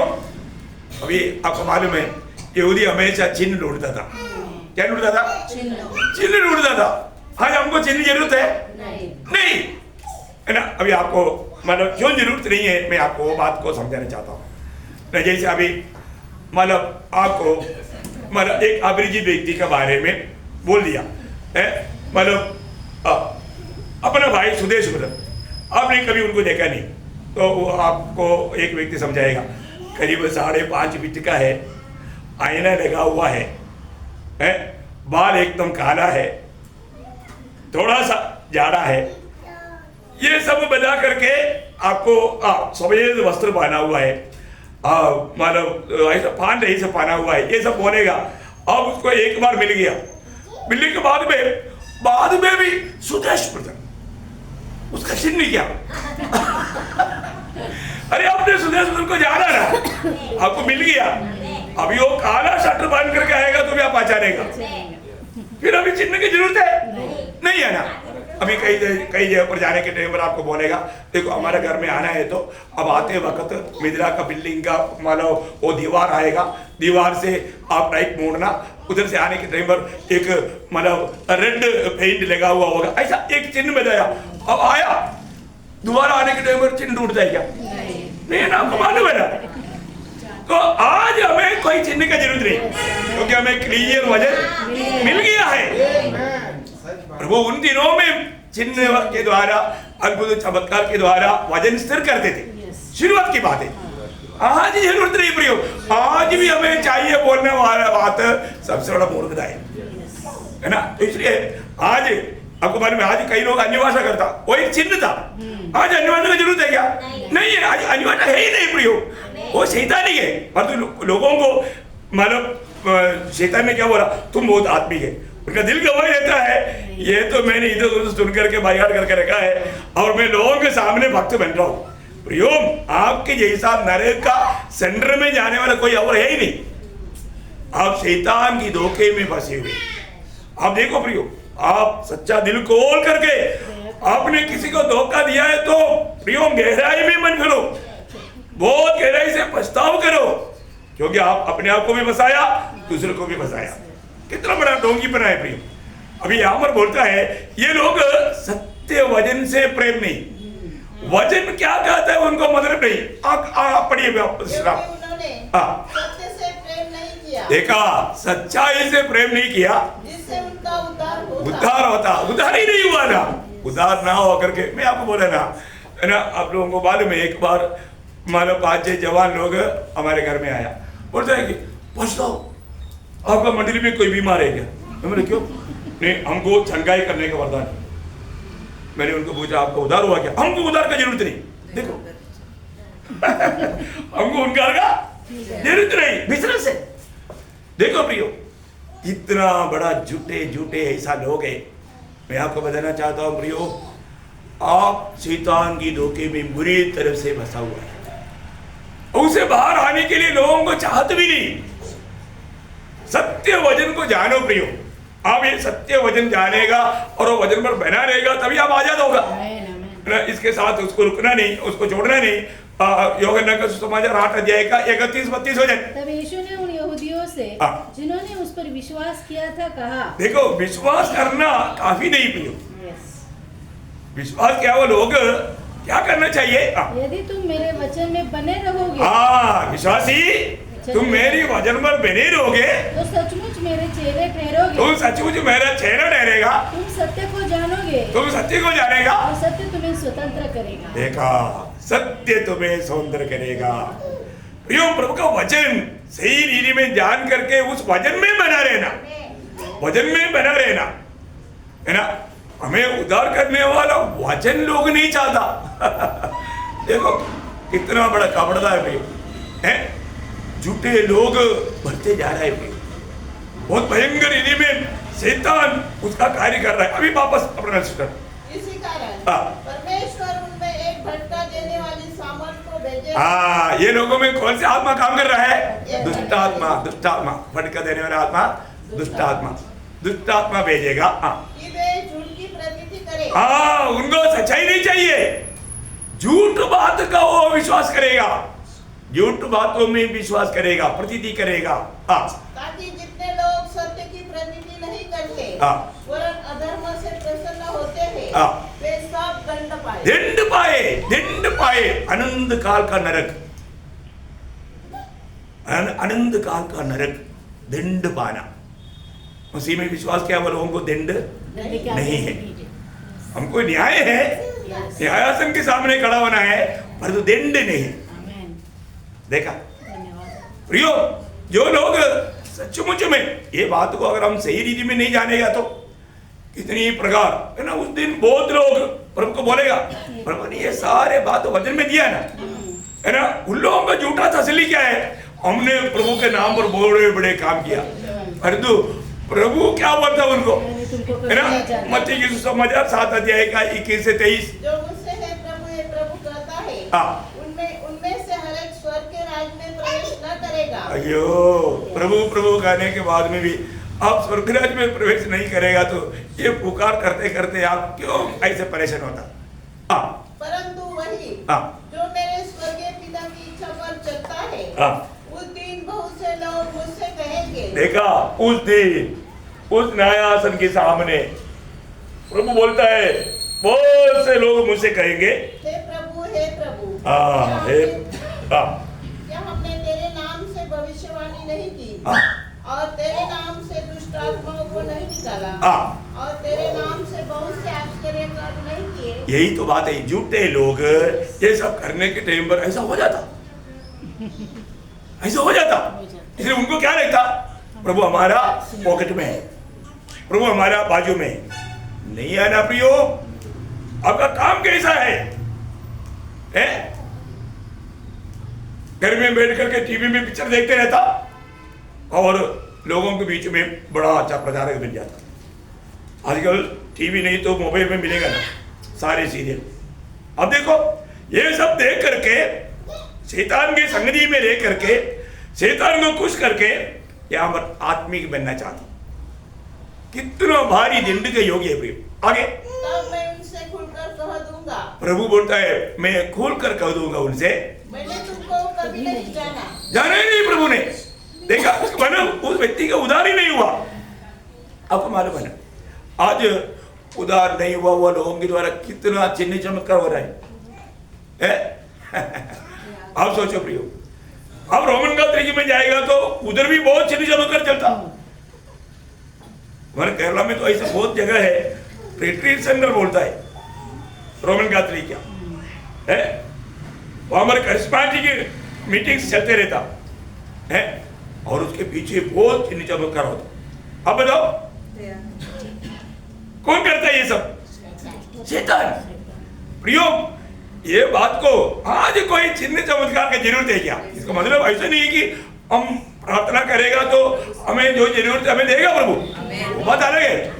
अभी आपको मालूम है यहूदी हमेशा चिन्ह ढूंढता था। क्या ढूंढता था? चिन्ह ढूंढता था। आज हमको चिन्ह की जरूरत है? नहीं। है ना। अभी आपको मतलब क्यों जरूरत नहीं है, मैं आपको वो बात को समझाना चाहता हूँ ना। जैसे अभी मतलब आपको मतलब एक अभिजित व्यक्ति के बारे में बोल दिया है, मतलब अपना भाई सुदेश ब्रदर, आपने कभी उनको देखा नहीं, तो वो आपको एक व्यक्ति समझाएगा करीब 5.5 फीट का है, आईना लगा हुआ है, बाल एकदम काला है, थोड़ा सा जाड़ा है, ये सब बता करके आपको सफेद वस्त्र पहना हुआ है, मतलब ऐसा फान रही से पहना हुआ है, ये सब बोलेगा। अब उसको एक बार मिल गया, मिलने के बाद में भी सुदेश ब्रदर, उसका चिन्ह क्या अरे आपने सुदेश ब्रदर को जाना ना, आपको मिल गया, अभी वो काला शर्ट पहन करके आएगा तो भी आप पहचानेगा, फिर अभी चिन्ह की जरूरत है नहीं है ना। अभी कई जगह पर जाने के टाइम पर आपको बोलेगा देखो हमारे घर में आना है, तो अब आते वक्त मिद्रा का बिल्डिंग का मतलब वो दीवार आएगा, दीवार से आप राइट मोड़ना, उधर से आने के टाइम पर एक मतलब रेड पेंट लगा हुआ होगा, ऐसा एक चिन्ह बताया। अब आया दोबारा आने के टाइम पर चिन्ह टूटता है क्या? नहीं ना, आपको मालूम है ना। तो आज हमें कोई चिन्ह का जरूरत नहीं, क्योंकि हमें क्लियर वजन मिल गया है। वो उन दिनों में चिन्ह के द्वारा अद्भुत चमत्कार के द्वारा वजन स्थिर करते थे, शुरुआत की बात है। आज जरूरत नहीं प्रियो, आज भी हमें चाहिए बोलने वाला बात सबसे बड़ा मूर्खता है ना। तो इसलिए आज आपको मालूम है, आज कई लोग अन्य भाषा करता, वो एक चिन्ह था। आज अन्य भाषा की जरूरत है क्या? नहीं है, आज अन्य भाषा है ही नहीं प्रियो, वो शैतानी है। परंतु लोगों को मतलब शैतान ने क्या बोला, तुम बहुत आत्मिक है, उनका दिल गवाही देता है, ये तो मैंने इधर उधर सुन करके बाइहाट करके रखा है और मैं लोगों के सामने भक्त बन रहा हूँ। प्रियो, आपके जैसा नरक का सेंटर में जाने वाला कोई और है ही नहीं, आप शैतान की धोखे में फंसे हुए। आप देखो प्रियो, आप सच्चा दिल खोल करके आपने किसी को धोखा दिया है तो प्रियो गहराई में मन करो, बहुत गहराई से पछताव करो, क्योंकि आप अपने आप को भी फंसाया, दूसरे को भी फंसाया। कितना बड़ा ढोंगी बना है प्रियो। अभी यहाँ पर बोलता है ये लोग सत्य वजन से प्रेम नहीं, वजन क्या कहता है उनको मतलब नहीं। पढ़िए सत्य से प्रेम नहीं किया, देखा, सच्चाई से प्रेम नहीं किया जिससे उनका उद्धार होता। उद्धार ही नहीं हुआ ना, उद्धार ना हो करके मैं आपको बोला ना, है ना। आप लोगों को मालूम है, एक बार मानो 5-6 जवान लोग हमारे घर में आया, बोलते हैं कि पूछता आपका मंडली में कोई बीमार है क्या? मैंने क्यों? नहीं, हमको छंगाई करने का वरदान। मैंने उनको पूछा आपका उधार हुआ क्या? हमको उधार का जरूरत नहीं, देखो हमको उनका जरूरत नहीं, बिजनेस है। देखो प्रियो, इतना बड़ा झूठे ऐसा लोग है। मैं आपको बताना चाहता हूं प्रियो, आप शैतान की धोखे में बुरी तरह से फंसा हुआ है, उसे बाहर आने के लिए लोगों को चाहत भी नहीं। सत्य वजन को जानो प्रियो, आप ये सत्य वजन जानेगा और वो वजन पर बना रहेगा तभी आप आजाद होगा ना। इसके साथ उसको रुकना नहीं, उसको छोड़ना नहीं। यूहन्ना का सुसमाचार 8 अध्याय का 31-32 वचन। तब यीशु ने उन यहूदियों से जिन्होंने उस पर विश्वास किया था कहा, देखो विश्वास करना काफी नहीं प्रियो, विश्वास क्या वो लोग क्या करना चाहिए? यदि तुम मेरे वचन में बने रहोगे, विश्वासी तुम मेरी वचन पर बने रहोगे तो सचमुच मेरे चेले ठहरोगे, तुम सचमुच मेरा चेला ठहरेगा, तुम सत्य को जानोगे, तुम सत्य को जानेगा और सत्य तुम्हें स्वतंत्र करेगा। देखा, सत्य तुम्हें स्वतंत्र करेगा। प्रियो, प्रभु का वचन सही रीति में जान करके उस वचन में बना रहना, वचन में बना रहना, है ना। हमें उद्धार करने वाला वचन लोग नहीं चाहता। देखो कितना बड़ा कपड़ा है प्रियो, है झूठे लोग बढ़ते जा रहे हैं, बहुत भयंकर रीति में शैतान उसका कार्य कर रहा है। अभी वापस अपना सिस्टर, इसी कारण परमेश्वर उनमें एक भटका देने वाली सामर्थ को भेजे। ये लोगों में कौन सी आत्मा काम कर रहा है? दुष्ट आत्मा, दुष्ट आत्मा, भटका देने वाला आत्मा, दुष्ट आत्मा, दुष्ट आत्मा भेजेगा कि वे झूठ की प्रतीति करें। उनको सच्चाई नहीं चाहिए, झूठ बात का वो विश्वास करेगा, झूठ बातों में विश्वास करेगा, प्रतीति करेगा। ताकि जितने लोग सत्य की प्रतीति नहीं करते वरन अधर्म से प्रसन्न होते हैं वे सब दंड दंड पाए अनंत काल का नरक, अनंत काल का नरक, दंड पाना। उसी में विश्वास किया वो लोगों को दंड नहीं है। हमको न्याय है, न्यायासन के सामने खड़ा होना है, परंतु दंड नहीं। देखा प्रियो, जो लोग सचमुच में ये बात को अगर हम सही रीति में नहीं जानेगा तो कितनी प्रकार है ना, उस दिन बहुत लोग प्रभु को बोलेगा, प्रभु ने ये सारे बात वचन में दिया ना, है ना। उन लोगों का झूठा तसल्ली क्या है, हमने प्रभु के नाम पर बड़े बड़े काम किया, परंतु प्रभु क्या बोलता है उनको, है ना। मत्ती की सुसमाचार 7 अध्याय का 21 से 23, जो मुझसे है प्रभु ये प्रभु कहता है, उनमें से हर एक स्वर्ग के राज में प्रवेश न करेगा। अयो, प्रभु प्रभु कहने के बाद में भी आप स्वर्गराज में प्रवेश नहीं करेगा तो ये पुकार करते करते आप क्यों ऐसे परेशान होता। परंतु वही जो मेरे स्वर्गीय पिता की इच्छा पर चलता है, उस दिन बहुत से लोग मुझसे कहेंगे। देखा, उस दिन उस न्यायासन के सामने प्रभु बोलता है, बहुत से लोग मुझसे कहेंगे, हे प्रभु, हे प्रभु, क्या हमने तेरे नाम से भविष्यवाणी नहीं की, और तेरे नाम से दुष्ट आत्माओं को नहीं निकाला, और तेरे नाम से बहुत से आश्चर्य कार्य नहीं किए। यही तो बात है, झूठे लोग ये सब करने के टाइम पर ऐसा हो जाता, ऐसा हो जाता। इसलिए उनको क्या लगता, प्रभु हमारा पॉकेट में है, प्रभु हमारा बाजू में है। नहीं है ना प्रियो, आपका काम कैसा है? घर में बैठ करके टीवी में पिक्चर देखते रहता और लोगों के बीच में बड़ा अच्छा प्रचारक बन जाता। आजकल टीवी नहीं तो मोबाइल में मिलेगा ना सारे सीरियल। अब देखो, ये सब देख करके शैतान की संगति में रह करके शैतान को खुश करके यहाँ पर आत्मिक बनना चाहता। कितना भारी दंड के योग्य है प्रिय। आगे, तब मैं उनसे खुलकर कह दूंगा, प्रभु बोलता है, मैं खुल कर कह दूंगा उनसे, मैंने तुमको कभी नहीं जाना। जाना ही नहीं प्रभु ने। देखा, उस व्यक्ति का उधार ही नहीं हुआ। आपको मालूम है ना, आज उधार नहीं हुआ वो लोगों के द्वारा कितना चिन्ह चमत्कार हो रहा है। आप सोचो प्रियो, अब रोमन कैथोलिक में जाएगा तो उधर भी बहुत चिन्ह चमत्कार चलता। हमारे केरला में तो ऐसा बहुत जगह है, रिट्रीट सेंटर बोलता है रोमन कैथोलिक क्या है, वहां हमारे करिश्माटिक मीटिंग्स चलते रहता है और उसके पीछे बहुत चिन्ह चमत्कार होता। अब बताओ कौन करता है ये सब? शैतान। प्रियो, ये बात को आज कोई चिन्ह चमत्कार की जरूरत है क्या? इसका मतलब ऐसा नहीं है कि हम प्रार्थना करेगा तो हमें जो जरूरत है हमें देगा प्रभु, वो बात अलग है।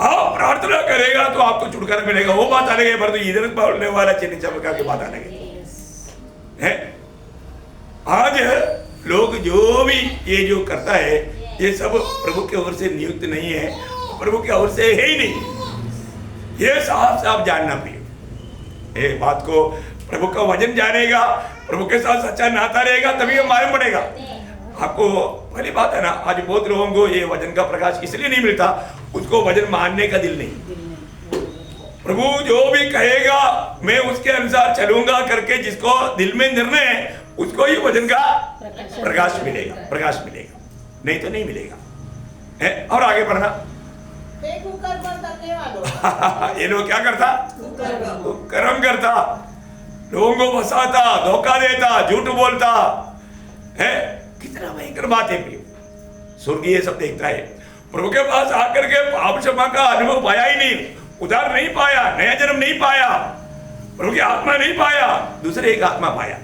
आप प्रार्थना करेगा तो आपको छुटकारा मिलेगा, वो बात अलग है, परंतु इधर बोलने वाला चिन्ह चमत्कार की बात अलग है। आज लोग जो भी ये जो करता है ये सब प्रभु की ओर से नियुक्त नहीं है, प्रभु की ओर से है ही नहीं। ये साफ साफ जानना प्रिय, ये बात को प्रभु का वचन जानेगा, प्रभु के साथ सच्चा नाता रहेगा तभी हम मालूम पड़ेगा आपको। पहली बात है ना, आज बहुत लोगों को ये वचन का प्रकाश इसलिए नहीं मिलता, उसको वचन मानने का दिल नहीं। प्रभु जो भी कहेगा मैं उसके अनुसार चलूंगा करके जिसको दिल में निर्णय है उसको ही वचन का प्रकाश मिलेगा, प्रकाश मिलेगा, नहीं तो नहीं मिलेगा। और आगे बढ़ना, ये लोग क्या करता? कर्म करता, लोगों को फंसाता, धोखा देता, झूठ बोलता है। कितना भयंकर बात है प्रिय। स्वर्गीय सब देखता है, प्रभु के पास आकर के पाप क्षमा का अनुभव पाया ही नहीं, उद्धार नहीं पाया, नया जन्म नहीं पाया, प्रभु की आत्मा नहीं पाया, दूसरे एक आत्मा पाया,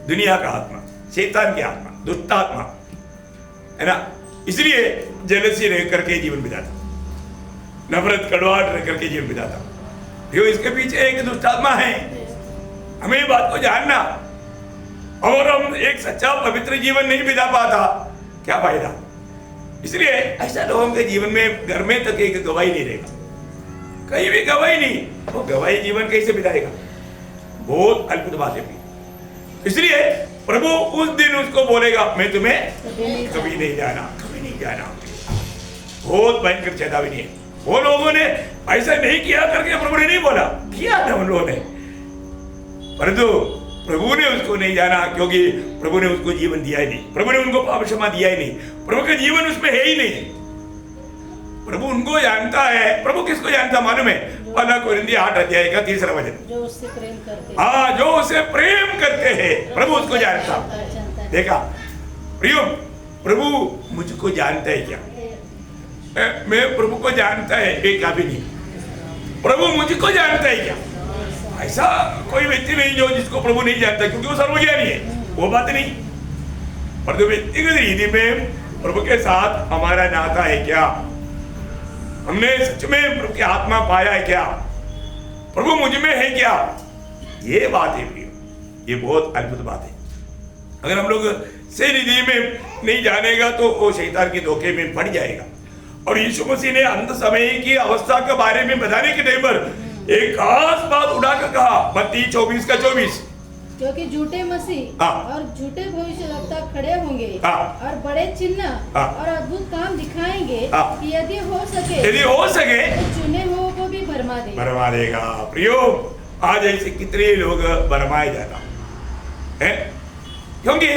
दुनिया का आत्मा, शैतान की आत्मा, दुष्ट आत्मा है ना। इसलिए जेलसी रह करके जीवन बिताता, नफरत कड़वाहट रह करके जीवन बिताता। जो इसके पीछे एक दुष्ट आत्मा है, हमें बात को जानना। और हम एक सच्चा पवित्र जीवन नहीं बिता पाता, क्या फायदा? इसलिए ऐसा लोगों के जीवन में घर में तक एक गवाही नहीं रहेगा, कहीं भी गवाही नहीं, वो गवाही जीवन कैसे बिताएगा? बहुत अद्भुत बात है। इसलिए प्रभु उस दिन उसको बोलेगा मैं तुम्हें कभी नहीं जाना, कभी नहीं जाना। बहुत भयंकर चेतावनी है, वो लोगों ने ऐसा नहीं किया करके प्रभु ने नहीं बोला, किया था उन लोगों ने, परंतु प्रभु ने उसको नहीं जाना, क्योंकि प्रभु ने उसको जीवन दिया ही नहीं, प्रभु ने उनको पाप क्षमा दिया ही नहीं, प्रभु का जीवन उसमें है ही नहीं। प्रभु उनको जानता है। प्रभु किसको जानता मालूम है? 1 कोरिन्थिय 8 अध्याय का 3 वचन, जो उससे प्रेम करते हैं। हाँ, जो उसे प्रेम करते हैं, प्रभु उसको जानता। देखा प्रियो, प्रभु मुझको जानता है क्या? मैं प्रभु को जानता है एक भी नहीं, प्रभु मुझको जानता है क्या? ऐसा कोई व्यक्ति नहीं जो जिसको प्रभु नहीं जानता, क्योंकि वो सर्वज्ञानी है, वो बात नहीं। पर व्यक्तिगत रीति में प्रभु के साथ हमारा नाता है क्या? हमने सच में प्रभु की आत्मा पाया है क्या? प्रभु मुझ में है क्या? ये बात है प्रियो, ये बहुत अद्भुत बात है। अगर हम लोग सही रीति में नहीं जानेगा तो वो शैतान के धोखे में पड़ जाएगा। और यीशु मसीह ने अंत समय की अवस्था के बारे में बताने के टाइम पर एक खास बात उड़ाकर कहा, मत्ती 24 का 24, क्योंकि झूठे मसीह और झूठे भविष्यवक्ता खड़े होंगे और बड़े चिन्ह और अद्भुत काम दिखाएंगे कि यदि हो सके तो चुने हुओं को भी भरमा देगा। प्रियो, आज ऐसे कितने लोग भरमाए जाता है, क्योंकि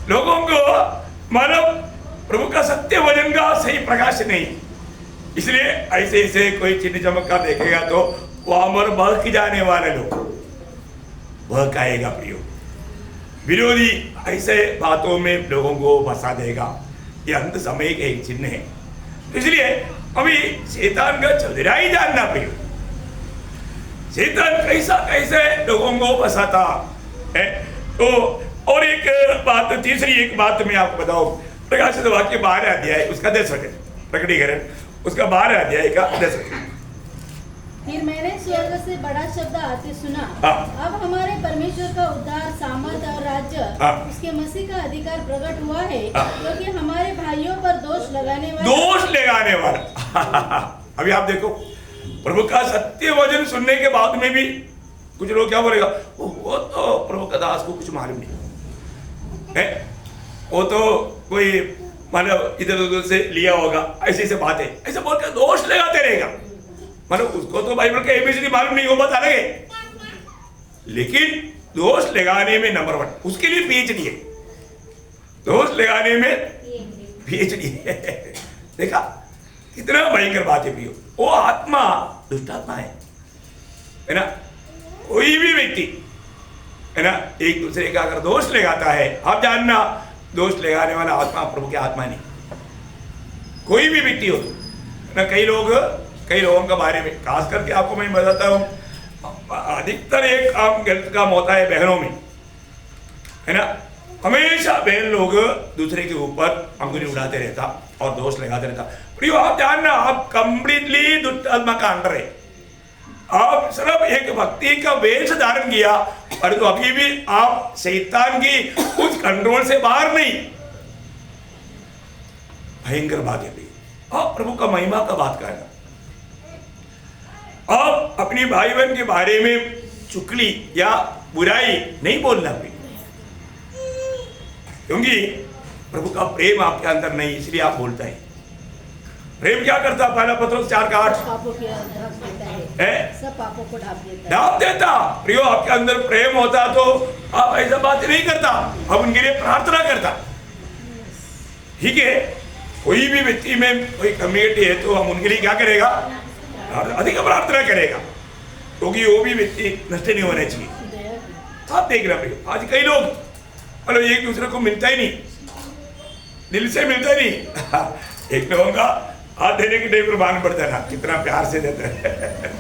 लोगों को मानव प्रभु का सत्य वचन का सही प्रकाश नहीं, इसलिए ऐसे ऐसे कोई चिन्ह चमत्कार देखेगा तो वहां पर बहक जाने वाले लोग बहकाएगा। प्रियो, विरोधी ऐसे बातों में लोगों को फंसा देगा। ये अंत समय के एक चिन्ह है। इसलिए अभी शैतान का चौधरा ही जानना प्रियो, शैतान कैसा कैसे लोगों को फंसाता है। तो और एक बात, तीसरी एक बात मैं आपको बताऊं, प्रकाशित वाक्य 12 अध्याय उसका 10 वचन, प्रकटीकरण उसका 12 अध्याय का 10 वचन। फिर मैंने स्वर्ग से बड़ा शब्द आते सुना, अब हमारे परमेश्वर का उद्धार, सामर्थ और राज्य उसके मसीह का अधिकार प्रकट हुआ है, क्योंकि हमारे भाइयों पर दोष लगाने वाला अभी आप देखो, प्रभु का सत्य वचन सुनने के बाद में भी कुछ लोग क्या बोलेगा, वो तो प्रभु का दास को कुछ मालूम नहीं है, वो तो कोई मतलब इधर उधर से लिया होगा, ऐसी से बातें ऐसे बोलकर दोष लगाते रहेगा। मतलब उसको तो बाइबल का एबीसीडी मालूम नहीं, वो बात अलग है, लेकिन दोष लगाने में नंबर 1, उसके लिए पीएचडी है, दोष लगाने में पीएचडी है। देखा कितना भयंकर बात है प्रियो। वो आत्मा दुष्ट आत्मा है ना। कोई भी व्यक्ति है ना एक दूसरे का अगर दोष लगाता है, आप जानना दोष लगाने वाला आत्मा प्रभु की आत्मा नहीं, कोई भी व्यक्ति हो ना। कई लोगों के बारे में खास करके आपको मैं बताता हूँ, अधिकतर एक गलत काम होता है बहनों में, है ना। हमेशा बहन लोग दूसरे के ऊपर अंगुली उड़ाते रहता और दोष लगाते रहता। प्रियो, आप जानना आप कंप्लीटली दुष्ट आत्मा का अंडर है। आप सिर्फ एक भक्ति का वेश धारण किया, परंतु अभी भी आप शैतान की उस कंट्रोल से बाहर नहीं। भयंकर बात है। आप प्रभु का महिमा का बात करना, आप अपनी भाई बहन के बारे में चुगली या बुराई नहीं बोलना भी, क्योंकि प्रभु का प्रेम आपके अंदर नहीं, इसलिए आप बोलता है। प्रेम क्या करता? पहला पत्रोस 4:8 सब पापों को ढाप देता। प्रियो, आपके अंदर प्रेम होता तो आप ऐसा बात नहीं करता, आप उनके लिए प्रार्थना करता। ठीक है, कोई भी व्यक्ति में कोई कम्युनिटी है तो हम उनके लिए क्या करेगा? अधिक प्रार्थना करेगा, क्योंकि वो भी व्यक्ति नष्ट नहीं होना चाहिए। आप देख रहे प्रियो, आज कई लोग मतलब एक दूसरे को मिलता ही नहीं, दिल से मिलता ही नहीं। एक लोगों का हाथ देने के टाइम पर मान पड़ता है ना, कितना प्यार से देता है।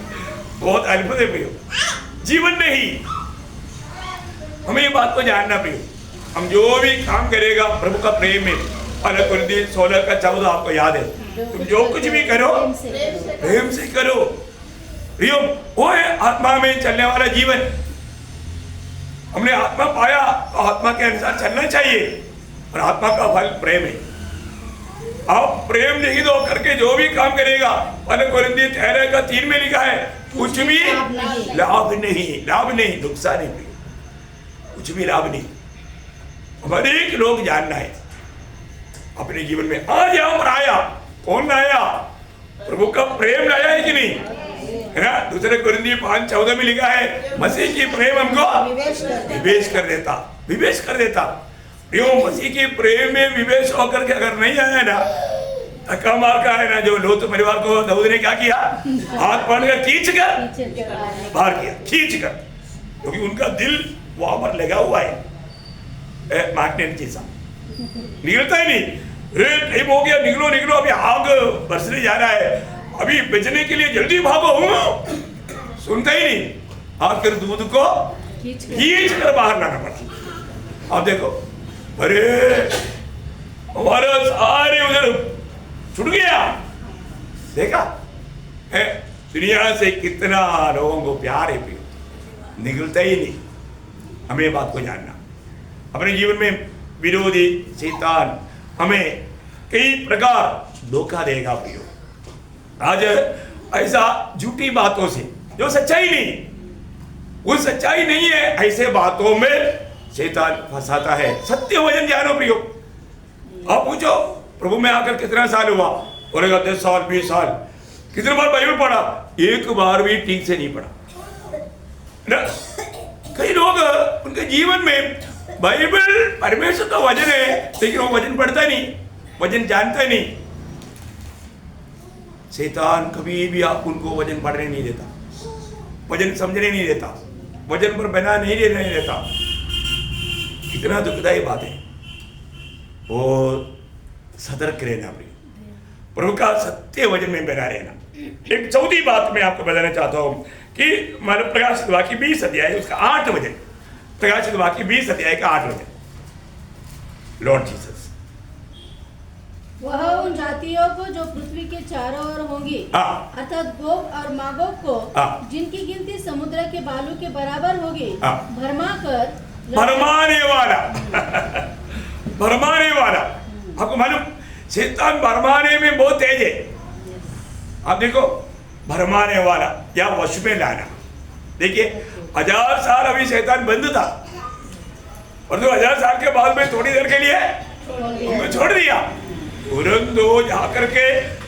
बहुत अद्भुत है प्रियो, जीवन में ही हमें ये बात को जानना प्रियो। हम जो भी काम करेगा प्रभु का प्रेम में, 1 कोरिन्थियों 16:14 आपको याद है, तुम जो कुछ भी करो प्रेम से करो। प्रियो, वो है आत्मा में चलने वाला जीवन। हमने आत्मा पाया तो आत्मा के अनुसार चलना चाहिए, और आत्मा का फल प्रेम है। आप प्रेम नहीं दो करके जो भी काम करेगा, 1 कोरिन्थियों 13:3 में लिखा है, कुछ भी लाभ नहीं, नुकसान नहीं, कुछ भी लाभ नहीं। अनेक लोग जानना है अपने जीवन में। आज यहाँ पर आया, कौन आया? प्रभु का प्रेम लाया है कि नहीं, है ना। दूसरे कुरिन्थियों 5:14 में लिखा है मसीह की प्रेम हमको विवेश कर देता, विवेश कर देता। यो मसीह के प्रेम में विवेश होकर के अगर नहीं आया ना, धक्का मार का है ना, जो लोत परिवार को दाऊद ने क्या किया, हाथ पकड़कर खींच कर बाहर किया, खींच कर, क्योंकि उनका दिल वहां पर लगा हुआ है मैग्नेट जैसा, निकलता ही नहीं। टाइम हो गया, निकलो निकलो, अभी आग बरसने जा रहा है, अभी बेचने के लिए जल्दी भागो, सुनता ही नहीं। आखिर दूध को खींच कर बाहर लाना पड़ा। आप देखो, अरे हमारा सारे उधर छुट गया, देखा है दुनिया से कितना लोगों को प्यार है, प्रियो निकलता ही नहीं। हमें बात को जानना, अपने जीवन में विरोधी शैतान हमें कई प्रकार धोखा देगा प्रियो। आज ऐसा झूठी बातों से जो सच्चाई नहीं, वो सच्चाई नहीं है, ऐसे बातों में शैतान फंसाता है। सत्य वचन जानो प्रियो। आप पूछो प्रभु में आकर कितना साल हुआ, बोलेगा 10 साल 20 साल। कितने बार बाइबल पढ़ा, एक बार भी ठीक से नहीं पढ़ा ना। कई लोग उनके जीवन में बाइबल परमेश्वर का वचन है, लेकिन वो वचन पढ़ता नहीं, वचन जानता नहीं। शैतान कभी भी आप उनको वचन पढ़ने नहीं देता, वचन समझने नहीं देता, वचन पर बना नहीं रहने देता। कितना दुखदायी बात है। वो सतर्क रहना प्रिय, प्रभु का सत्य वचन में बना रहना। एक चौथी बात मैं आपको बताना चाहता हूं कि प्रकाशित वाक्य 20 अध्याय उसका 8 वचन, प्रकाशित वाक्य 20 अध्याय का 8 वचन, लॉर्ड जीसस वह उन जातियों को जो पृथ्वी के चारों ओर होंगी, अर्थात गोग और मागोग को, जिनकी गिनती समुद्र के बालू के बराबर होगी, भरमाने वाला भरमाने वाला। आपको मालूम शैतान भरमाने में बहुत तेज है। आप देखो, भरमाने वाला या वश में लाना। देखिए 1000 साल अभी शैतान बंद था, और 2000 साल के बाद में थोड़ी देर के लिए उनको छोड़ दिया। तुरंत जाकर के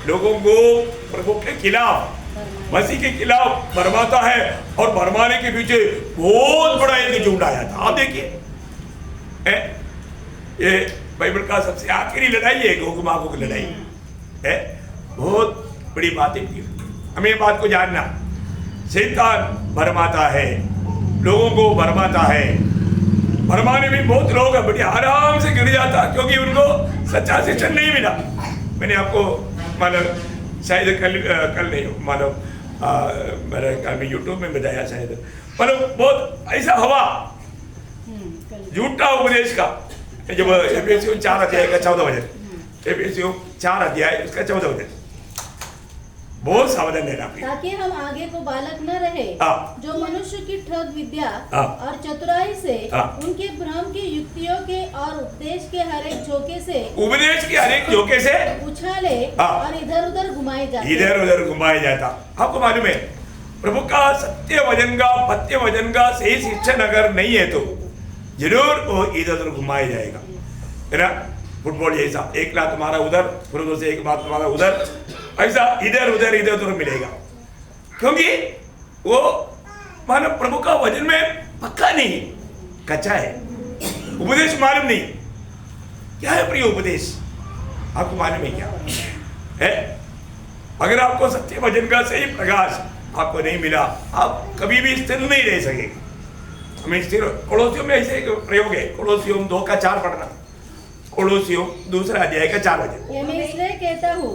लोगों को प्रभु के खिलाफ, मसीह के खिलाफ भरमाता है, और भरमाने के पीछे बहुत बड़ा एक झुंड आया था। आप देखिए, ये बाइबल का सबसे आखिरी लड़ाई है, गोग मागोग की लड़ाई है। बहुत बड़ी बात है, हमें बात को जानना। शैतान भरमाता है, लोगों को भरमाता है। भरमाने में बहुत लोग बड़ी आराम से गिर जाता, क्योंकि उनको सच्चा शिक्षण नहीं मिला। मैंने आपको मतलब शायद कल नहीं मतलब मेरे ख्याल में यूट्यूब में बताया शायद, मतलब बहुत ऐसा हवा झूठा उपदेश का। जब एफएससी 4 अध्याय का 14 वचन, एफएससी 4 अध्याय उसका 14 वचन, बहुत सावधान रहना, ताकि हम आगे को बालक न रहे, जो मनुष्य की ठग विद्या और चतुराई से, उनके भ्रम की युक्तियों के और उपदेश के हर एक झोंके से उछाले और इधर उधर घुमाए जाता। आपको मालूम है, प्रभु का सत्य वचन का, पत्य वचन का सही शिक्षण अगर नहीं है तो जरूर वो इधर उधर घुमाया जाएगा, है ना। फुटबॉल जैसा, एक लात तुम्हारा उधर, फिर उधर से एक बात तुम्हारा उधर, ऐसा इधर उधर मिलेगा। क्योंकि वो मानो प्रभु का वचन में पक्का नहीं, कच्चा है। उपदेश मालूम नहीं क्या है प्रिय उपदेश, आपको मालूम है क्या है? अगर आपको सत्य वचन का सही प्रकाश आपको नहीं मिला, आप कभी भी स्थिर नहीं रह सकेंगे। हमें स्थिर, कोलोसियों में ऐसे प्रयोग है, कोलोसियों 2 का 4 पढ़ना, कोलोसियों 2 अध्याय का 4 वचन।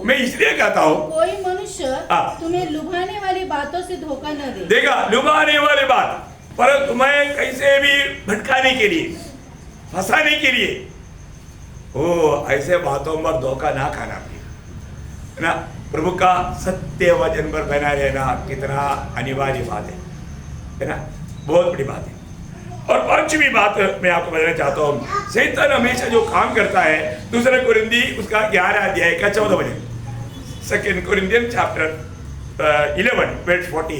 मैं इसलिए कहता हूँ कोई मनुष्य तुम्हें लुभाने वाली बातों से धोखा न दे। देखा, लुभाने वाली बात, पर तुम्हें कैसे भी भटकाने के लिए, फंसाने के लिए, ओ ऐसे बातों पर धोखा ना खाना, है ना। प्रभु का सत्य वचन पर बना रहना कितना अनिवार्य बात है ना, बहुत बड़ी बात है। और 5वीं बात मैं आपको बताना चाहता हूँ, शैतान हमेशा जो काम करता है, 2 कुरिन्थी उसका 11 अध्याय का 14 वचन, 2 Corinthians chapter 11 verse 14।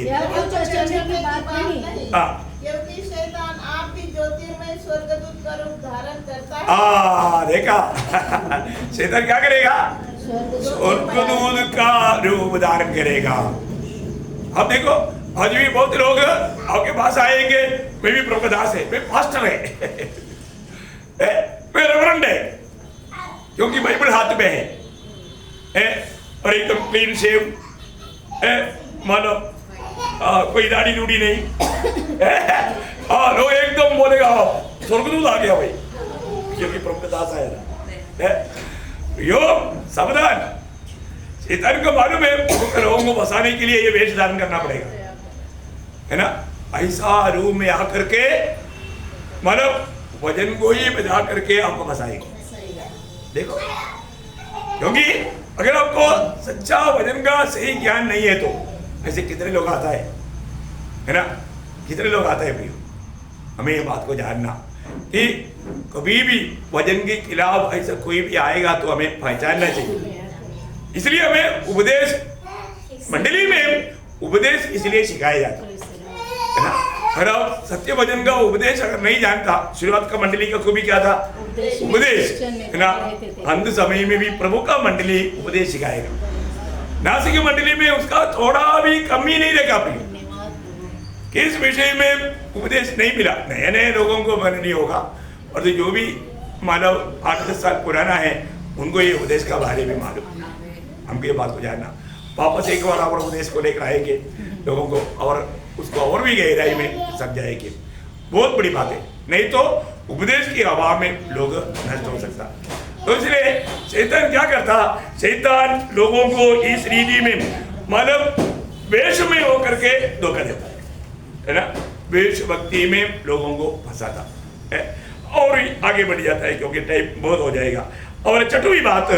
क्योंकि शैतान आप भी ज्योतिर्मय स्वर्गदूत का रूप धारण करता है। देखा शैतान क्या करेगा? स्वर्गदूत का रूप धारण करेगा। अब देखो आज भी बहुत लोग आपके पास आएंगे, मैं भी प्रभु का दास है, मैं पास्टर है मैं रेवरेंड है, क्योंकि बाइबल हाथ में है और एकदम क्लीन शेव, मानो कोई दाढ़ी डूढ़ी नहीं लोग एकदम बोलेगा स्वर्गदूत आ गया भाई, क्योंकि प्रभु का दास आया ना। यो सावधान, शैतान को मालूम है लोगों को फंसाने के लिए ये वेश धारण करना पड़ेगा, है ना। ऐसा रूप में आकर के मतलब वजन को ही बजा करके आपको फंसाएगा। देखो, क्योंकि अगर आपको सच्चा वजन का सही ज्ञान नहीं है तो ऐसे कितने लोग आता है ना, कितने लोग आता है प्रियो। हमें ये बात को जानना कि कभी भी वजन के खिलाफ ऐसा कोई भी आएगा तो हमें पहचानना चाहिए। इसलिए हमें उपदेश मंडली में उपदेश इसलिए सिखाया जाता है ना। अगर आप सत्य वजन का उपदेश अगर नहीं जानता, शुरुआत का मंडली का खूबी क्या था, उपदेश, है ना। अंत समय में भी प्रभु का मंडली उपदेश सिखाएगा। नासिक मंडली में उसका थोड़ा भी कमी नहीं रहेगा प्रिय। किस विषय में उपदेश नहीं मिला, नए नए लोगों को नहीं होगा, और तो जो भी मानव 8-10 साल पुराना है उनको ये उपदेश का बारे में मालूम। हमको ये बात को जानना, वापस एक बार और उपदेश को लेकर आएंगे लोगों को और उसको और भी गहराई में समझाएंगे। बहुत बड़ी बात है, नहीं तो उपदेश के अभाव में लोग नष्ट हो सकता। तो इसलिए शैतान क्या करता, शैतान लोगों को इस रीति में मतलब वेश में होकर के धोखा देता है ना, वेश भक्ति में लोगों को फंसाता है और आगे बढ़ जाता है, क्योंकि टाइम बहुत हो जाएगा। और छठवीं बात,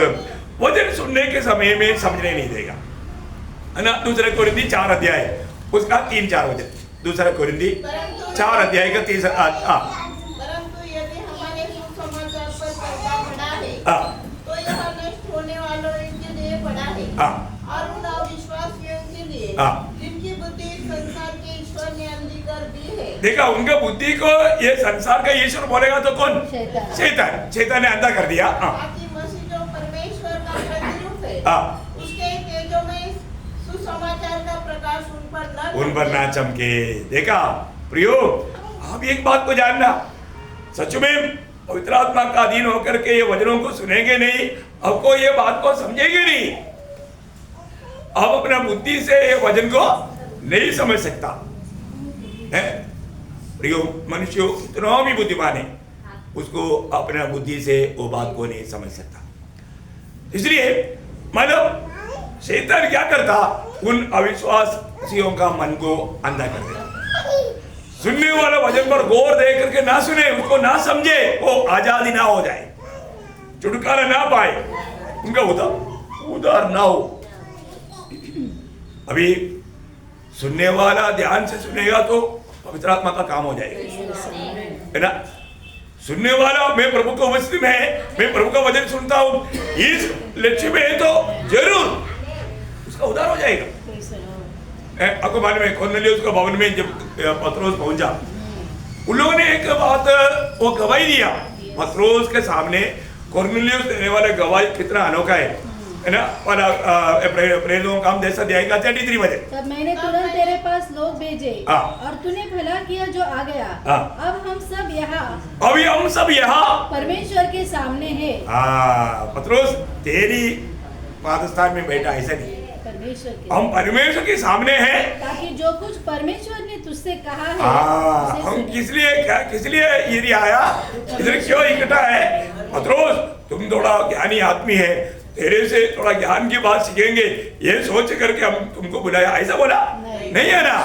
वचन सुनने के समय में समझने नहीं देगा, है ना। दूसरा कोरिन्थी 4 अध्याय उसका 3-4 वचन, दूसरा कोरिन्थी 4 अध्याय का 3। परंतु यदि हमारे सुसमाचार पर पर्दा पड़ा है तो यह नष्ट होने वालों के लिए पड़ा है और उन अविश्वासियों के लिए जिनकी बुद्धि संसार के ईश्वर ने अंधी कर दी है। देखा, उनका बुद्धि को ये संसार का ईश्वर बोलेगा तो कौन, शैतान ने अंधा कर दिया। ताकि मसीह जो परमेश्वर का प्रतिरूप है उसके तेजों में सुसमाचार का प्रकाश उन पर ना चमके। देखा प्रियो, आप एक बात को जानना, सच में पवित्र आत्मा का अधीन होकर के ये वचनों को सुनेंगे नहीं, आपको ये बात को समझेंगे नहीं, आप अपना बुद्धि से ये वचन को नहीं समझ सकता है प्रियो। मनुष्य इतना भी बुद्धिमान है, उसको अपना बुद्धि से वो बात को नहीं समझ सकता। इसलिए मतलब शैतान क्या करता, उन अविश्वासियों का मन को अंधा कर देता। सुनने वाला वचन पर गौर दे करके ना सुने, उसको ना समझे, वो आजादी ना हो जाए, छुटकारा ना पाए, उनका उद्धार ना हो। अभी सुनने वाला ध्यान से सुनेगा तो पवित्र आत्मा का काम हो जाएगा, है ना। सुनने वाला मैं प्रभु को उपस्थित में है, मैं प्रभु का वचन सुनता हूँ, इस लक्ष्य में है तो जरूर उसका उद्धार हो जाएगा। आपको मालूम है कॉर्नेलियुस के भवन में जब पत्रोस पहुंचा, उन लोगों ने एक बात वो गवाही दिया पत्रोस के सामने। कॉर्नेलियुस देने वाला गवाही कितना अनोखा है ना। प्रेरितों का काम 10:33 बजे, तब मैंने तुरंत तेरे पास लोग भेजे और तूने भला किया जो आ गया। अब हम सब यहाँ परमेश्वर के सामने हैं। पत्रोस तेरी पादस्थान में बैठा, ऐसा नहीं, हम परमेश्वर के सामने हैं, ताकि जो कुछ परमेश्वर ने तुझसे कहा है हम किस लिए ये आया, इधर क्यों इकट्ठा है। पत्रोस तुम थोड़ा ज्ञानी आदमी है, तेरे से थोड़ा ज्ञान की बात सीखेंगे, ये सोच करके हम तुमको बुलाया, ऐसा बोला नहीं है ना।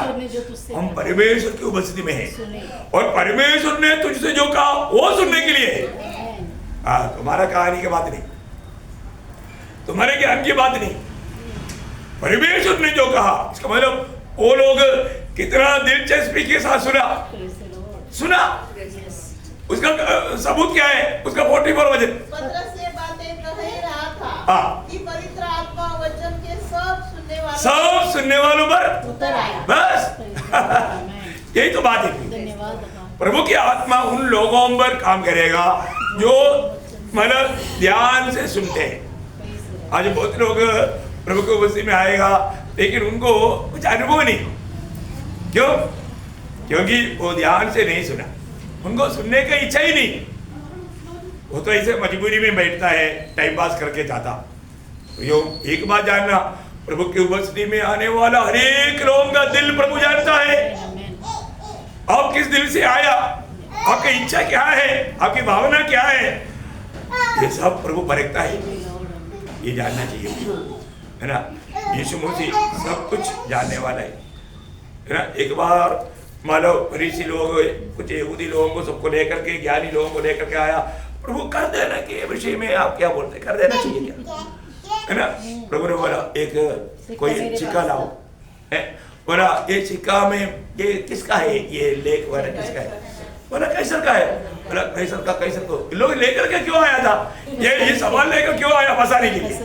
हम परमेश्वर की उपस्थिति में हैं और परमेश्वर ने तुझसे जो कहा वो सुनने के लिए है। तुम्हारा कहानी की बात नहीं, तुम्हारे ज्ञान की बात नहीं, परमेश्वर ने जो कहा, इसका मतलब वो लोग कितना दिलचस्पी के साथ सुना। उसका सबूत क्या है, उसका 44 वचन पतरस से बातें कह ही रहा था कि पवित्र आत्मा वचन के सब सुनने वालों पर उतर आया। बस यही तो बात है। धन्यवाद। प्रभु की आत्मा उन लोगों पर काम करेगा जो मतलब ध्यान से सुनते हैं, आज बहुत लोग प्रभु की उपस्थिति में आएगा लेकिन उनको कुछ अनुभव नहीं। क्यों? क्योंकि वो ध्यान से नहीं सुना, उनको सुनने का इच्छा ही नहीं। वो तो ऐसे मजबूरी में बैठता है, टाइम पास करके जाता। यो एक बात जानना, प्रभु की उपस्थिति में आने वाला हर एक लोगों का दिल प्रभु जानता है। आप किस दिल से आया, आपकी इच्छा क्या है, आपकी भावना क्या है, ये सब प्रभु परखता है। ये जानना चाहिए, है ना। यीशु मसीह सब कुछ जानने वाला है ना। एक बार मान लो फरीसी लोग, कुछ यहूदी लोगों को सबको लेकर के, ज्ञानी लोगों को लेकर के आया, प्रभु कर देना के विषय में आप क्या बोलते, कर देना चाहिए क्या, है ना। प्रभु ने बोला एक कोई सिक्का लाओ, है बोला ये सिक्का में ये किसका है, ये लेख वाला किसका है, बोला कैसर का है। बोला कैसर का, कैसर को लोग लेकर के क्यों आया था, ये सवाल लेकर क्यों आया, फंसाने के लिए,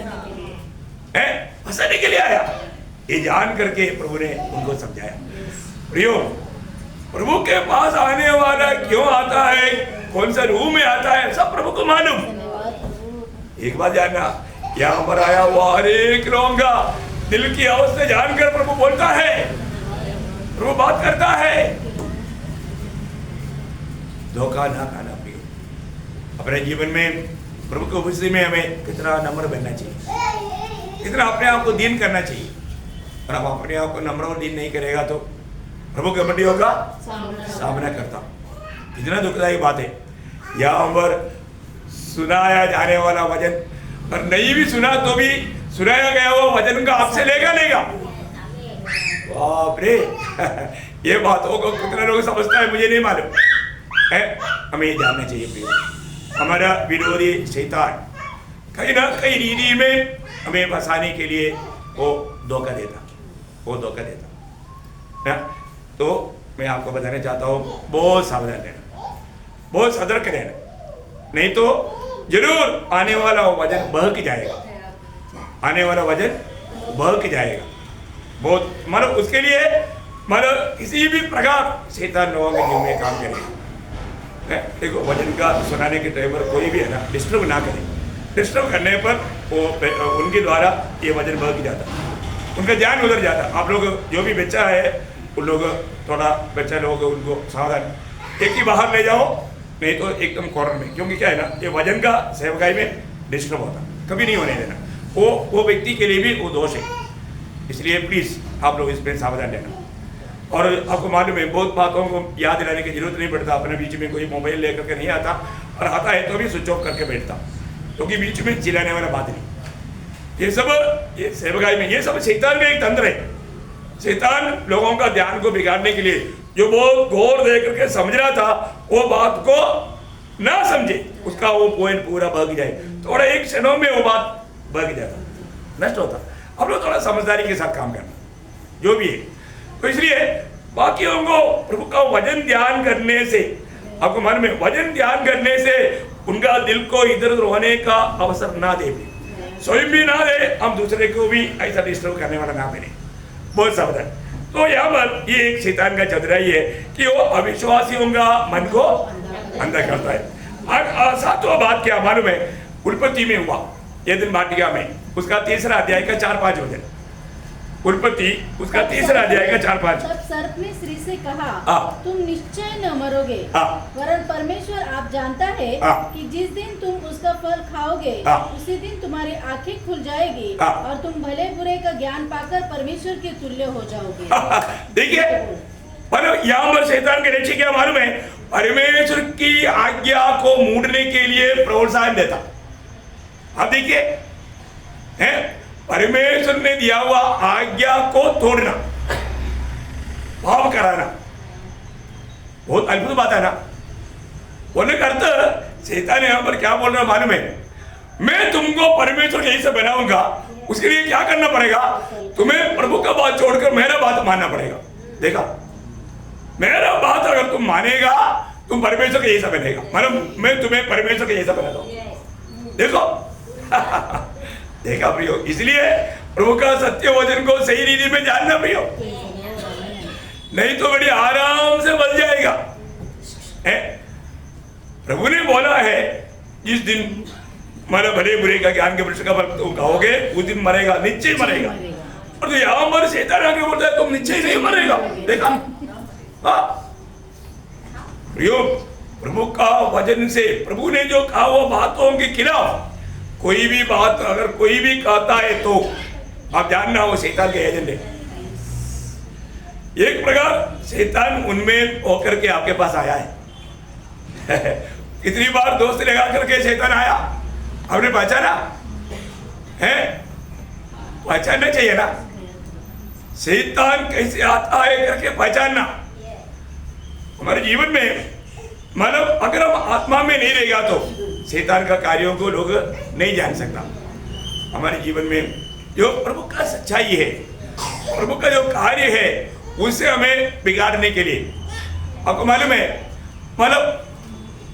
है फंसाने के लिए आया। ये जान करके प्रभु ने उनको समझाया। प्रियो, प्रभु के पास आने वाला क्यों आता है, कौन सा रूह में आता है, सब प्रभु को मालूम। एक बात जानना, यहाँ पर आया हुआ हर एक लोगों का दिल की अवस्था जानकर प्रभु बोलता है, प्रभु बात करता है। धोखा ना खाना प्रियो। अपने जीवन में प्रभु की उपस्थिति में हमें कितना नम्र बनना चाहिए, कितना अपने आप को दीन करना चाहिए। और हम अपने आप को नम्र और दीन नहीं करेगा तो प्रभु के मंडियों का सामना करता। कितना दुखदायी बात है। यहाँ पर सुनाया जाने वाला वचन, और नहीं भी सुना तो भी सुनाया गया हुआ वचन का आपसे लेगा। बाप रे ये बातों को कितना लोग समझता है मुझे नहीं मालूम है। हमें ये जानना चाहिए प्रिय, हमारा विरोधी शैतान कहीं ना कहीं रीति में हमें फंसाने के लिए वो धोखा देता है। तो मैं आपको बताना चाहता हूँ, बहुत सावधान रहना, बहुत सतर्क रहना, नहीं तो जरूर आने वाला वजन बहक जाएगा, आने वाला वजन बहक जाएगा। बहुत मतलब उसके लिए मतलब किसी भी प्रकार शैतान लोगों के जीवन में काम करेगा। देखो वजन का सुनाने के टाइम पर कोई भी है ना डिस्टर्ब ना करे, डिस्टर्ब करने पर वो उनके द्वारा ये वजन बहक जाता, उनका ध्यान उधर जाता। आप लोग जो भी बच्चा है उन लोग थोड़ा बच्चा लोग उनको सावधान एक ही बाहर ले जाओ, नहीं तो एकदम कॉर्नर में, क्योंकि क्या है ना ये वजन का सेवकाई में डिस्टर्ब होता, कभी नहीं होने देना। वो व्यक्ति के लिए भी वो दोष है, इसलिए प्लीज आप लोग इस पर सावधान रहना। और आपको मालूम है बहुत बातों को याद दिलाने की जरूरत नहीं पड़ता। अपने बीच में कोई मोबाइल लेकर के नहीं आता, और आता है तो भी स्विच ऑफ करके बैठता, क्योंकि बीच में चिल्लाने वाला बात नहीं। ये सेवकाई में ये सब शैतान का एक तंत्र है। शैतान लोगों का ध्यान को बिगाड़ने के लिए जो बहुत गौर दे करके समझ रहा था वो बात को ना समझे, उसका वो पॉइंट पूरा भाग जाए, थोड़ा एक क्षणों में वो बात भाग जाता, नष्ट होता। अब लोग थोड़ा समझदारी के साथ काम करना जो भी है। तो इसलिए बाकियों को प्रभु का वचन ध्यान करने से, आपको मन में वचन ध्यान करने से उनका दिल को इधर उधर होने का अवसर ना दे, स्वयं भी ना दे, हम दूसरे को भी ऐसा डिस्टर्ब करने वाला ना बने। बहुत सावधान। तो यहाँ पर ये एक शैतान का चतुराई है कि वो अविश्वासियों का मन को अंधा करता है। सातवां बात क्या मालूम है, उत्पत्ति में हुआ एदन वाटिका में, उसका 3रा अध्याय का 4-5 वचन। उत्पत्ति उसका 3रा अध्याय का 4-5। तब सर्प ने स्त्री से कहा, तुम निश्चय न मरोगे, वरन परमेश्वर आप जानता है कि जिस दिन तुम उसका फल खाओगे उसी दिन तुम्हारी आंखें खुल जाएगी और तुम भले बुरे का ज्ञान पाकर परमेश्वर के तुल्य हो जाओगे। देखिए यहाँ पर शैतान के लक्ष्य क्या मालूम है, परमेश्वर की आज्ञा को मूडने के लिए प्रोत्साहन देता। आप देखिए है परमेश्वर ने दिया हुआ आज्ञा को तोड़ना, भाव कराना, बहुत अद्भुत बात है ना। बोलने का अर्थ शैतान यहाँ पर क्या बोल रहा मालूम है, मैं तुमको परमेश्वर के जैसे बनाऊंगा, उसके लिए क्या करना पड़ेगा, तुम्हें प्रभु का बात छोड़कर मेरा बात मानना पड़ेगा। देखा, मेरा बात अगर तुम मानेगा तुम परमेश्वर के जैसा बनेगा, मतलब मैं तुम्हें परमेश्वर के जैसा बना दूं। देखो देखा प्रियो, इसलिए प्रभु का सत्य वचन को सही रीति में जानना प्रियो, नहीं तो बड़ी आराम से बच जाएगा। प्रभु ने बोला है जिस दिन मतलब भले बुरे का ज्ञान के वृक्ष का फल तुम खाओगे, उस दिन मरेगा, निश्चय मरेगा। और तो यहाँ पर शैतान आके बोलता है तुम निश्चय नहीं मरेगा। देखा? हाँ, प्रभु का वचन से, प्रभु ने जो कहा वो बातों के खिलाफ कोई भी बात अगर कोई भी कहता है तो आप जानना वो शैतान के एजेंट है। एक प्रकार शैतान उनमें होकर के आपके पास आया है। कितनी बार दोस्त लगा करके शैतान आया, आपने पहचाना है? पहचानना चाहिए ना, शैतान कैसे आता है करके पहचानना। हमारे जीवन में मतलब अगर हम आत्मा में नहीं रहेगा तो शैतान का कार्यों को लोग नहीं जान सकता। हमारे जीवन में जो प्रभु का सच्चाई है, प्रभु का जो कार्य है, उसे हमें बिगाड़ने के लिए, आपको मालूम है मतलब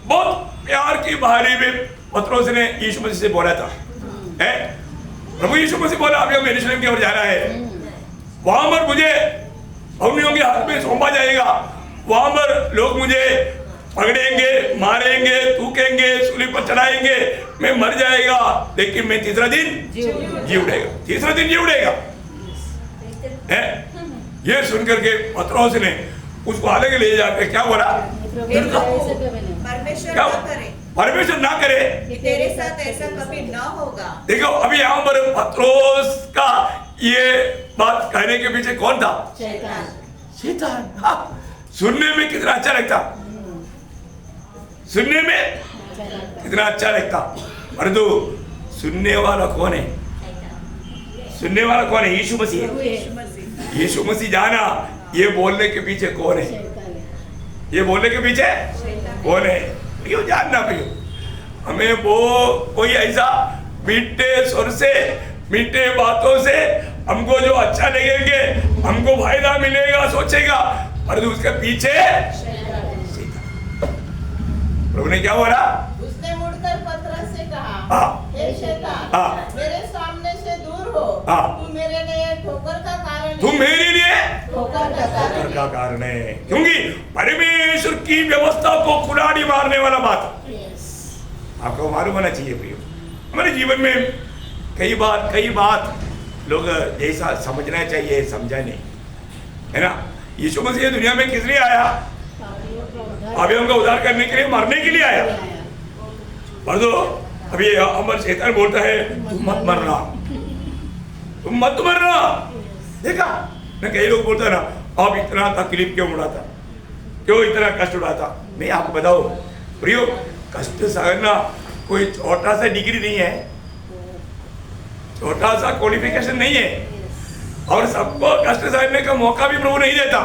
बहुत प्यार की बहाली में पत्रोस ने यीशु मसीह से बोला था, है? प्रभु यीशु मसीह बोला अभी हमें यरूशलेम की ओर जाना है, वहां पर मुझे अग्नियों के हाथ में सौंपा जाएगा, वहां पर लोग मुझे पकड़ेंगे, मारेंगे, थूकेंगे, सूली पर चढ़ाएंगे, मैं मर जाएगा लेकिन मैं तीसरा दिन जी उठेगा, तीसरा दिन जी उठेगा। ये सुनकर के पत्रोस ने उसको अलग ले जाकर क्या बोला? परमेश्वर ना करे कि तेरे साथ ऐसा कभी ना होगा। देखो अभी यहाँ पर पत्रोस का ये बात कहने के पीछे कौन था? शैतान। हाँ, सुनने में कितना अच्छा लगता, सुनने में कितना अच्छा लगता, परंतु सुनने वाला कौन है? सुनने वाला कौन है? यीशु मसीह है। यीशु मसीह जाना ये बोलने के पीछे कौन है? ये बोलने के पीछे कौन है? क्यों जानना भैया, हमें वो कोई ऐसा मीठे स्वर से, मीठे बातों से हमको जो अच्छा लगेंगे, हमको फायदा मिलेगा सोचेगा, परंतु उसके पीछे प्रभु ने क्या बोला? उसने मुड़कर पतरस से कहा, हे शैतान, मेरे सामने से दूर हो, तू मेरे लिए ठोकर का कारण है। तू मेरे लिए ठोकर का कारण है, क्योंकि परमेश्वर की व्यवस्था को कुल्हाड़ी मारने वाला बात आपको मालूम होना चाहिए प्रियो। हमारे जीवन में कई बात लोग जैसा समझना चाहिए समझा नहीं, है ना? यीशु मसीह दुनिया में किस लिए आया? पापियों का उद्धार करने के लिए, मरने के लिए आया। पर तो अभी अमर शैतान बोलता है तुम मत मरना, तुम मत मरना। देखा ना, कई लोग बोलते हैं ना आप इतना तकलीफ क्यों उड़ाता, क्यों इतना कष्ट उड़ाता? मैं आपको बताओ प्रियो, कष्ट सहना कोई छोटा सा डिग्री नहीं है, छोटा सा क्वालिफिकेशन नहीं है, और सबको कष्ट सहने का मौका भी प्रभु नहीं देता।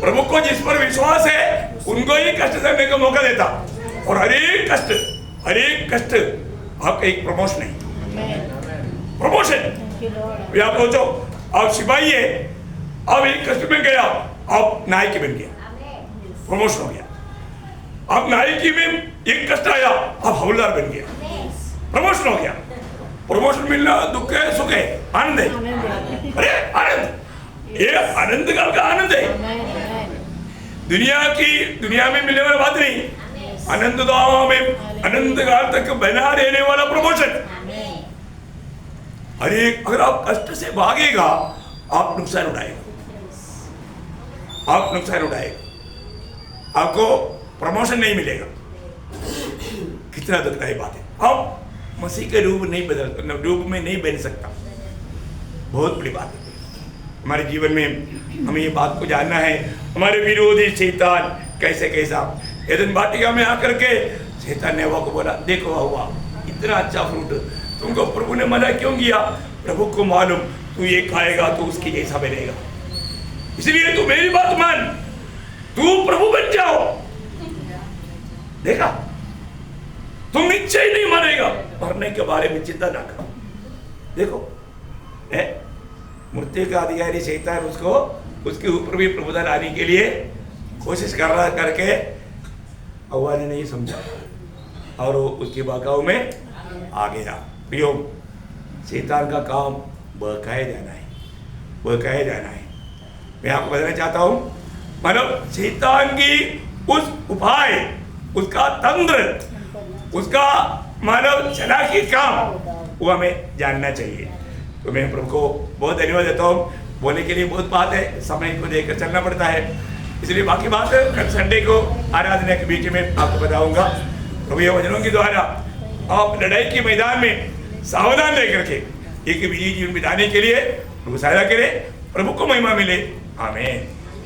प्रभु को जिस पर विश्वास है उनको ही कष्ट सहने का मौका देता, और हर एक कष्ट आपका एक प्रमोशन है, प्रमोशन। आप सोचो, आप सिपाही है, आप एक कष्ट में गया, आप नायक बन गया, प्रमोशन हो गया। आप नायकी में एक कष्ट आया, आप हवलदार बन गया, प्रमोशन हो गया। प्रमोशन मिलना दुख है सुख है आनंद है? अरे आनंद, ये आनंद काल का आनंद है, दुनिया में मिलने वाली बात नहीं, अनंत धाम में अनंत काल तक बना रहने वाला प्रमोशन। अरे अगर आप कष्ट से भागेगा आप नुकसान उठाएगा, आपको प्रमोशन नहीं मिलेगा। कितना दुखदायी बात है। आप मसीह के रूप में नहीं बन सकता, बहुत बड़ी बात है। हमारे जीवन में हमें ये बात को जानना है, हमारे विरोधी शैतान कैसा एदन वाटिका में आकर के शैतान ने हवा को बोला, देखो हवा इतना अच्छा फ्रूट तुमको प्रभु ने मना क्यों किया? प्रभु को मालूम तू ये खाएगा तो उसकी जैसा बनेगा, इसलिए तू मेरी बात मान, तू प्रभु बन जाओ। देखा, तुम निश्चय नहीं मरेगा, मरने के बारे में चिंता ना करो। देखो मृत्यु का अधिकारी शैतान उसको उसके ऊपर भी प्रभुता लाने के लिए कोशिश कर रहा करके हवा ने नहीं समझा और वो उसके बहकाव में आ गया। प्रियो, शैतान का काम बहकाया जाना है। मैं आपको बताना चाहता हूँ, मतलब शैतान की उस उपाय, उसका तंत्र, उसका मानव चलाकी काम, वो हमें जानना चाहिए। तो मैं प्रभु को बहुत धन्यवाद देता हूँ। बोलने के लिए बहुत बात है, समय को देखकर चलना पड़ता है, इसलिए बाकी बात कल संडे को आराधना के बीच में आपको बताऊंगा। प्रभु ये वचनों के द्वारा आप लड़ाई के मैदान में सावधान रह करके एक विजयी जीवन बिताने के लिए प्रभु सहायता करे। प्रभु को महिमा मिले। आमीन।